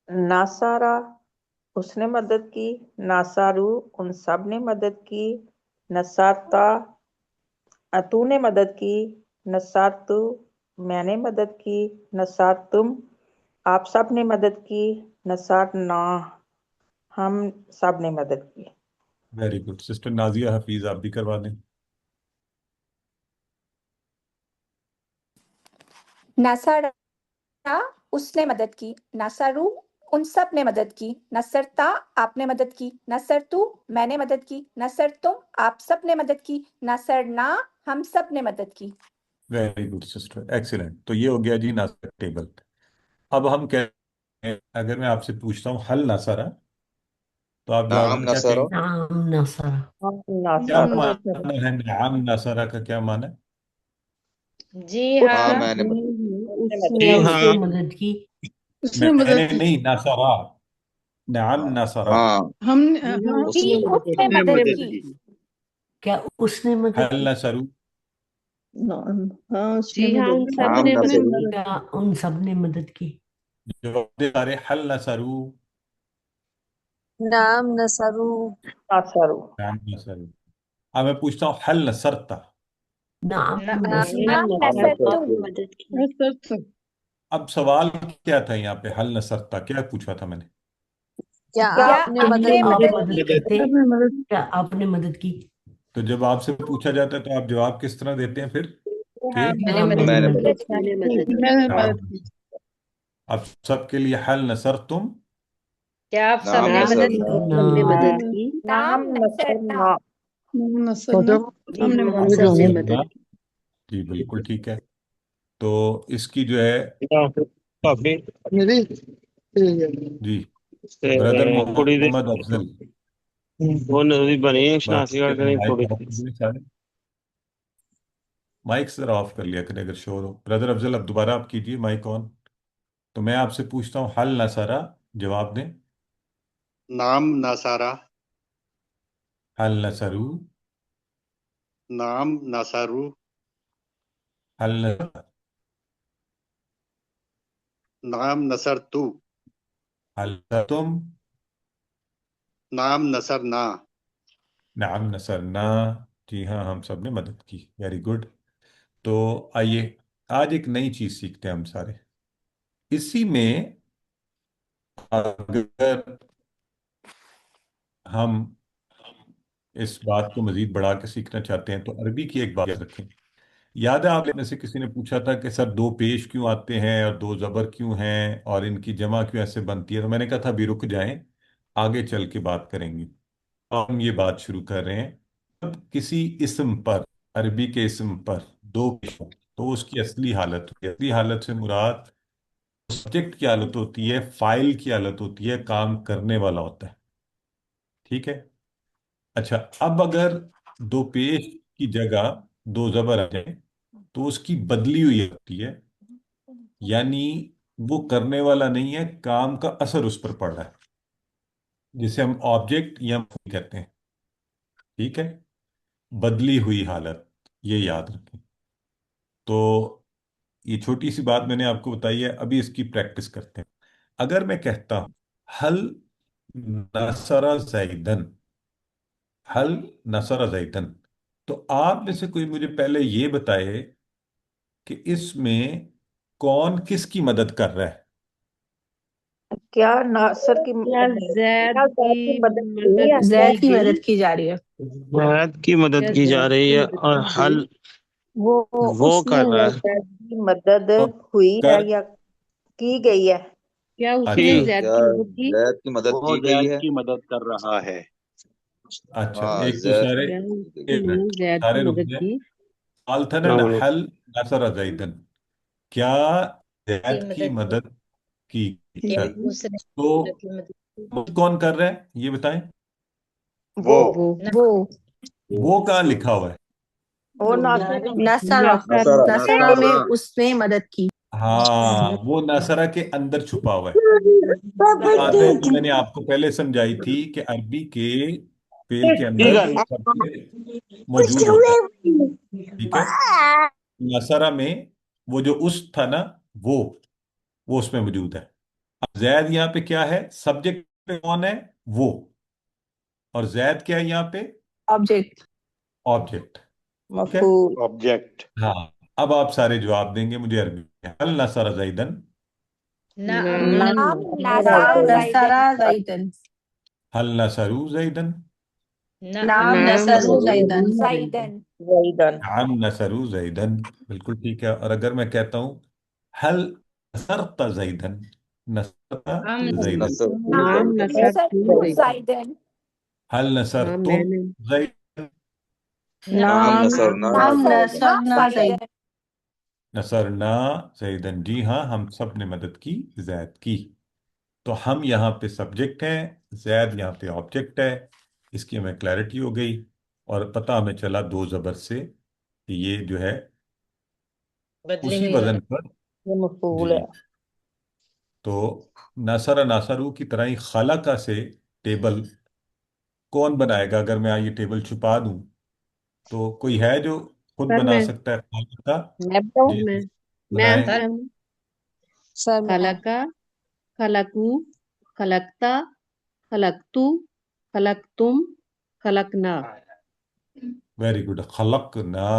नासारा उसने मदद की, नासारू उन सब ने मदद की, नसाता तूने मदद की, नसातु मैंने मदद की, नसातुम आप सब ने मदद की, नसारना हम सब ने मदद की। Very good. Sister Nazia Hafeez आप भी करवा दें। नसरा उसने मदद की, नसरू उन सब ने मदद की, नसरता आपने मदद की, नसरतु मैंने मदद की, नसरतुम आप सब ने मदद की, नसरना हम सब ने मदद की। Very good sister, excellent. तो ये हो गया जी नासर टेबल। अब हम कह अगर मैं आपसे पूछता हूँ हल नासारा, तो आप जवाब नाम में क्या नसरो कहेंगे? नाम नसरा। क्या नासारा माना है नाम नासारा का, क्या माना है? जी हाँ हाँ, मैंने मदद उसने क्या मदद की। उसने मदद की? मैंने नहीं, नासारा। नाम नासारा। हाँ जी उसने मदद उसने की। मदद की। क्या उसने मदद हल की? नसरू। हाँ जी हाँ उन सब नाम ने मदद नसरू की। क्या उन सब ने मदद की? जवाब दे सारे, हल नसरू। नाम नसरू नासारू नाम नसरू। अब मैं पूछता हूँ हल नसरता। नाम नाम नसरा। नाम नाम नसरतुम आपने मदद की। अब सवाल क्या था यहाँ पे? हल नसरता क्या पूछा था मैंने? क्या क्या आपने मदद आपने आप की? मदद मदद की? करते? क्या आपने मदद की? तो जब आपसे पूछा जाता है तो आप जवाब किस तरह देते हैं फिर? कि मैंने हाँ मदद मैंने मैंने की। मदद मदद की। मैंने मदद की। नाम। अब सबके लिए हल नसर तुम। क्या आप नाम सबने क्या मदद नसरना की? आप ना सबने मदद की? नाम नाम नसरना। नसरना जी हाँ हम नाम सब ने नसरना। मदद की। जी बिल्कुल ठीक है। तो इसकी जो है जी, ब्रदर कुड़ी दे मोहम्मद अफजल, वो नदी बनी शनासी बाकी अपना करने माइक कुड़ी ऑफ कर दीजिए सारे। माइक जरा ऑफ कर लिया करें अगर शोर हो। ब्रदर अफजल अब दोबारा आप कीजिए माइक ऑन। तो मैं आपसे पूछता हूँ हल नसारा, जवाब दें। नाम नासारा, हल नसरू। नाम नासारू, हल नसर। नाम नसर तू, हल तुम। नाम नसर ना। नाम नसरना। जी हाँ, हम सब ने मदद की। Very good. तो आइए आज एक नई चीज सीखते हैं हम सारे। इसी में अगर हम इस बात को मजीद बढ़ा के सीखना चाहते हैं तो अरबी की एक बात याद रखें। याद है आप में से किसी ने पूछा था कि सर दो पेश क्यों आते हैं और दो जबर क्यों हैं और इनकी जमा क्यों ऐसे बनती है? तो मैंने कहा था अभी रुक जाएं, आगे चल के बात करेंगे। और हम ये बात शुरू कर रहे हैं। अब किसी इस्म पर, अरबी के इस्म पर दो पेश हों, तो उसकी असली हालत होती है। असली हालत से मुराद सब्जेक्ट की हालत होती है, फाइल की हालत होती है, काम करने वाला होता है। ठीक है। अच्छा, अब अगर दो पेश की जगह दो जबर आ जाए तो उसकी बदली हुई होती है, यानी वो करने वाला नहीं है, काम का असर उस पर पड़ रहा है, जिसे हम ऑब्जेक्ट या मफूल कहते हैं। ठीक है। बदली हुई हालत, ये याद रखें। तो ये छोटी सी बात मैंने आपको बताई है, अभी इसकी प्रैक्टिस करते हैं। अगर मैं कहता हूं हल नसरा जैदन, हल नसरा जैदन, तो आप में से कोई मुझे पहले ये बताए कि इसमें कौन किसकी मदद कर रहा है? क्या नासर की क्या क्या जैद जैद की की मदद की मदद है? की जैद की गई? मदद की जा रही है। जैद की मदद क्या की जा जैद रही की है मदद और की गई? हल वो वो उसमें कर रहा है, है जैद की मदद तो हुई है कर। या की गई है? क्या उसने अच्छा। की जैद क्या की मदद की? जैद की मदद वो की गई जैद है। की मदद कर रहा है। अच्छा, हाँ एक तो जैद सारे, क्या एक उसने मिनट जैद सारे की रुक मदद जाए। की? आल्थनन हल नसर जैदन, क्या की जैद की मदद की। मदद की? या अच्छा, उसने तो की मदद की। मदद कौन कर रहा है ये बताएं। वो वो वो ना, वो कहाँ लिखा हुआ है? وہ ناصر نصرہ نصر نصرہ میں اس نے مدد کی ہاں وہ نصرہ کے اندر چھپا ہوا ہے. بات ہے جو میں نے آپ کو پہلے سمجھائی تھی کہ عربی کے فعل کے ٹھیک اندر ہے. سب سے موجود ہوتا ہے. ٹھیک ہے. نصرہ میں وہ جو اس تھا نا وہ اس میں موجود ہے. اب زید یہاں پہ کیا ہے؟ سبجیکٹ کون ہے؟ وہ. اور زید کیا ہے یہاں پہ؟ Object object. ٹھیک ہے. مفعول آبجیکٹ. ہاں اب آپ سارے جواب دیں گے مجھے عربی میں. هل نصر زیدن؟ نعم نعم نعم نصر نصرہ زیدن زیدن هل نصروا زیدن؟ نعم نعم نصرہ زیدن زیدن زیدن نعم نصروا زیدن. بالکل ٹھیک ہے. اور اگر میں کہتا ہوں هل نصرت زیدن؟ نصرت نعم زیدن. نعم نعم نصرت نصرت زیدن. زیدن هل ہاں نصرتم میں نے. زیدن؟ نعم نعم نعم نصرنا زید زیدن نصرنا زیدن. جی ہاں ہم سب نے مدد کی زید کی. تو ہم یہاں پہ سبجیکٹ ہیں، زید یہاں پہ آبجیکٹ ہے. اس کی ہمیں کلیئرٹی ہو گئی اور پتہ ہمیں چلا دو زبر سے کہ یہ جو ہے بدلی اسی ہوئی وزن بات. پر. یہ جی مفعول ہے. تو نصر ناصرو کی طرح ہی خلقہ سے ٹیبل کون بنائے گا؟ اگر میں یہ ٹیبل چھپا دوں تو کوئی ہے جو خود سر بنا میں سکتا ہے خلقہ؟ میں بتاؤں. جی میں بنائیں. سر آنسر ہوں. سر میں خلقہ، خلقو، خلقتا، خلقتو، خلقتم، خلقنا. Very good. خلقنا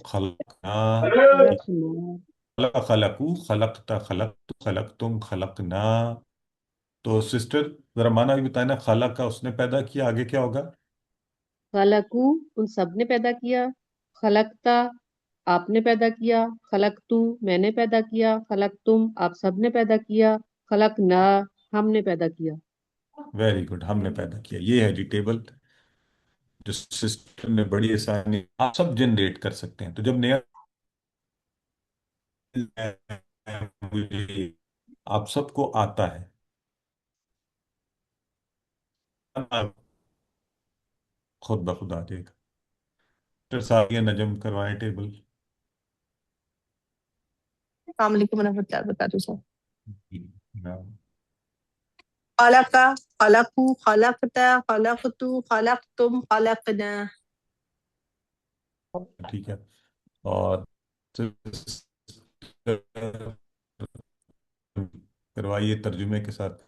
خلقنا. خلقنا. خلق خلقو خلقتا خلقت خلقتم خلقنا. تو سسٹر ذرا مانا بھی بتائیں نا. خلق کا اس نے پیدا کیا، آگے کیا ہوگا؟ خلقو ان سب نے پیدا کیا. خلقتا آپ نے پیدا کیا. خلقتو میں نے پیدا کیا. خلقتم آپ سب نے پیدا کیا. خلقنا ہم نے پیدا کیا. Very good. ہم نے پیدا کیا. یہ ہے جی ٹیبل جو سسٹم نے بڑی آسانی آپ سب جنریٹ کر سکتے ہیں. تو جب نیا آپ سب کو آتا ہے خود بخود آ جائے گا. ڈاکٹر صاحب یہ نجم کروائیں ٹیبل. السلام علیکم ورحمۃ اللہ وبرکاتہ سر نعم. خلق خلقو خلقتا خلقتو خلقتم خلقنا ٹھیک ہے. اور کروائیے ترجمے کے ساتھ.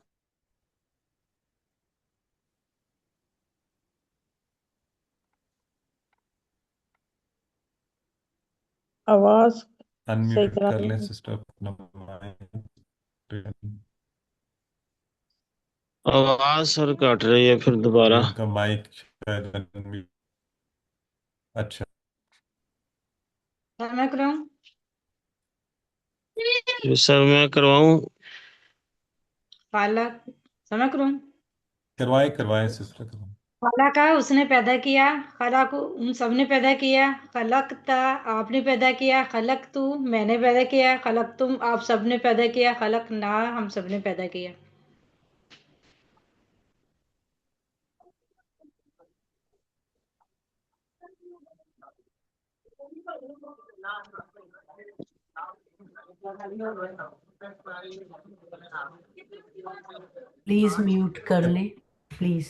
آواز صحیح انمیوٹ طرح کر لیں نہیں. سسٹر اپنا مائک. آواز سر کٹ رہی ہے پھر دوبارہ. ان کا مائک شاید unmute. اچھا سر میں کروں. جی سر میں کرواؤں. خالق سمجھ کروں. کروائیں سسٹر کروائیں. خلقہ اس نے پیدا کیا. خلق ان سب نے پیدا کیا. خلقتا آپ نے پیدا کیا. خلق تو میں نے پیدا کیا. خلق تم آپ سب نے پیدا کیا. خلق نا ہم سب نے پیدا کیا. پلیز میوٹ کر لیں پلیز.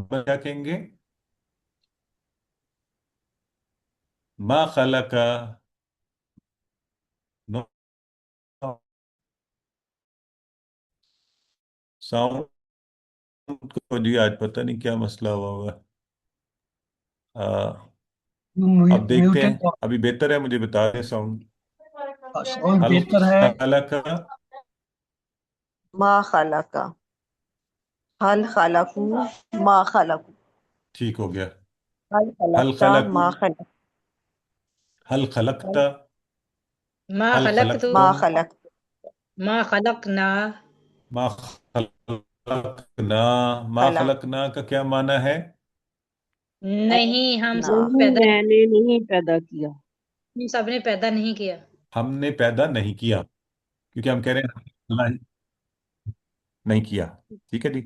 کیا کہیں گے؟ ما خلق نو ساؤنڈ کو جی آج پتہ نہیں کیا مسئلہ ہوا ہوا اب دیکھتے ہیں. ابھی بہتر ہے؟ مجھے بتا دیں ساؤنڈ. حل خلق ما خلق حل خلقو ما خلق ٹھیک ہو گیا. حل حل خلقتا خلق ما خلق حل خلقت ما حل خلق تو ما خلقتم خلق ما خلقنا. ما خلقنا. ما خلق خلقنا کا کیا معنی ہے؟ نہیں ہم نا سب نہیں پیدا میں نے نہیں پیدا کیا. ہم سب نے پیدا نہیں کیا. ہم نے پیدا نہیں کیا کیونکہ ہم کہہ رہے ہیں اللہ नहीं किया। ठीक है जी।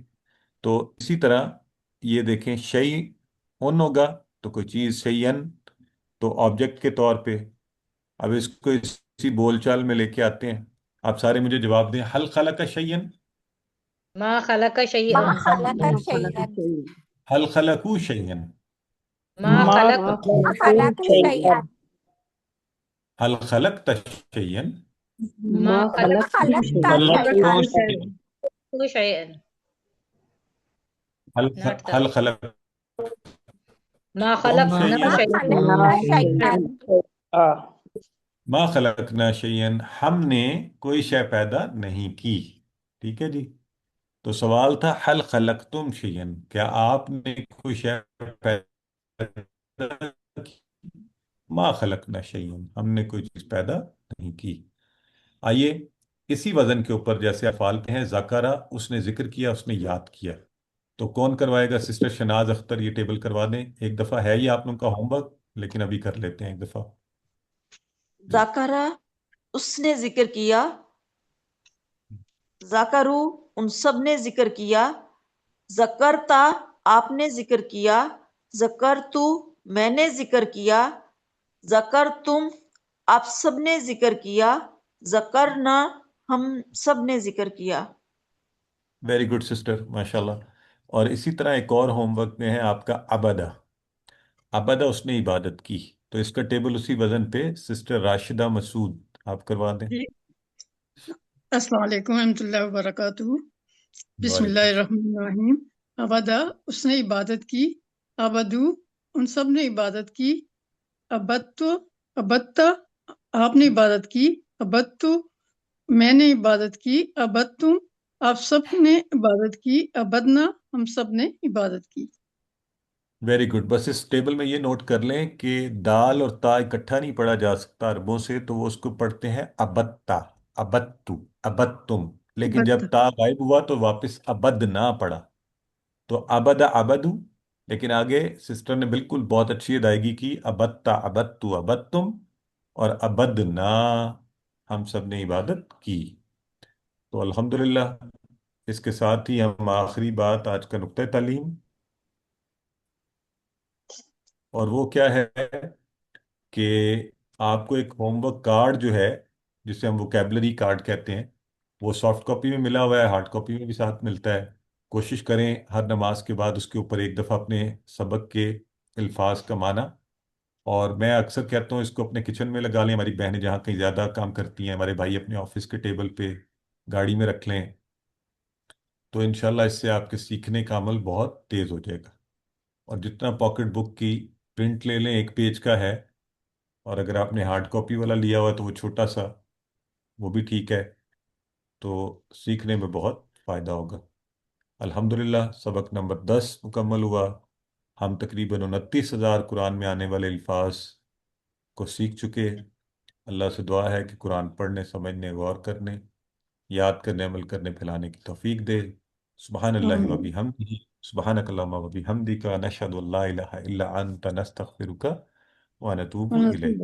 तो इसी तरह ये देखें, शई उन होगा तो कोई चीज, शैयन तो ऑब्जेक्ट के तौर पे। अब इसको इसी बोलचाल में लेके आते हैं। आप सारे मुझे जवाब दें, हल खलक शैयन, मा खलका मा शैअन, खलक ما خلق शैअन, شيئا हल खलकू शैयन, मा ما खलक मा خلق खलक شيئا शैअन, हल खलक शैयन, मा ما मा खलक خلقت खलक شيئا शैअन, शैअन, हल नॉट द हल खलक मा तुम खलक ما ना शैयन, मा शैअन, खलक خلقنا शैअन, شيئا मा खलकना शैयन, हमने कोई शय पैदा नहीं की। ठीक है जी। तो सवाल था, हल खलक तुम शैयन, क्या आपने कोई शय पैदा की? मा खलकना शैयन, हमने कोई चीज पैदा नहीं की। आइए, इसी वजन के ऊपर जैसे अफआल के हैं, ज़करा उसने जिक्र किया, उसने याद किया। तो कौन करवाएगा? सिस्टर शनाज अख्तर ये टेबल करवा दें। एक दफा है ये आप लोगों का होमवर्क, लेकिन अभी कर लेते हैं एक दफा। जी। ज़ाकरा उसने जिक्र किया, ज़ाकरू उन सब ने जिक्र किया, ज़करता आपने जिक्र किया, ज़करतु मैंने जिक्र किया, ज़करतुम आप सब ने जिक्र किया, ज़करना हम सब ने जिक्र किया। वेरी गुड सिस्टर, माशाल्लाह। और इसी तरह एक और होमवर्क में है आपका, अबदा। अबदा उसने इबादत की। तो इसका टेबल उसी वजन पे सिस्टर राशिदा मसूद आप करवा दें। जी, अस्सलाम वालेकुम रहमतुल्लाहि व बरकातुहू। वालेकुम। बिस्मिल्लाहिर्रहमानिर्रहीम। अबदा उसने इबादत की, अबदू उन सब ने इबादत की, अबत्तो अबत्ता आपने इबादत की, अबत्तो मैंने इबादत की, अबत्तुम आप सब ने इबादत की, अबदना हम सब ने इबादत की। Very good. बस इस टेबल में ये नोट कर लें कि दाल और ता इकट्ठा नहीं पढ़ा जा सकता अरबों से, तो वो उसको पढ़ते हैं अबत्ता, अबत्तु, अबत्तुम। लेकिन जब अबत्ता ता गायब हुआ तो वापस अबद ना पढ़ा, तो अबदा अबदु। लेकिन आगे सिस्टर ने बिल्कुल बहुत अच्छी अदायगी की, अबत्ता अबत्तु अबत्तुम, और अबद ना हम सब ने इबादत की। तो अल्हम्दुलिल्लाह, इसके साथ ही हम आखिरी बात आज का नुक्ता तालीम, और वो क्या है कि आपको एक होमवर्क कार्ड जो है, जिसे हम वोकेबलरी कार्ड कहते हैं, वो सॉफ्ट कॉपी में मिला हुआ है, हार्ड कॉपी में भी साथ मिलता है। कोशिश करें हर नमाज के बाद उसके ऊपर एक दफ़ा अपने सबक के अल्फाज का माना। और मैं अक्सर कहता हूँ इसको अपने किचन में लगा लें, हमारी बहनें जहाँ कहीं ज़्यादा काम करती हैं, हमारे भाई अपने ऑफिस के टेबल पे, गाड़ी में रख लें। तो इंशाल्लाह इससे आपके सीखने का अमल बहुत तेज़ हो जाएगा। और जितना पॉकेट बुक की प्रिंट ले लें, एक पेज का है, और अगर आपने हार्ड कॉपी वाला लिया हुआ है तो वो छोटा सा, वो भी ठीक है। तो सीखने में बहुत फ़ायदा होगा। अल्हम्दुलिल्लाह, सबक नंबर 10 मुकम्मल हुआ। हम तकरीबन 29,000 कुरान में आने वाले अल्फाज को सीख चुके। अल्लाह से दुआ है कि कुरान पढ़ने, समझने, गौर करने, याद करने, अमल करने, फैलाने की तौफीक दे। सुबहान अल्लाहि व आमीन। बिहम्दिही, सुबहानक अल्लाहुम्मा व बिहम्दिका, नशहदु अल्ला इलाहा इल्ला अंता, नस्तगफिरुका व नतूबु इलैक।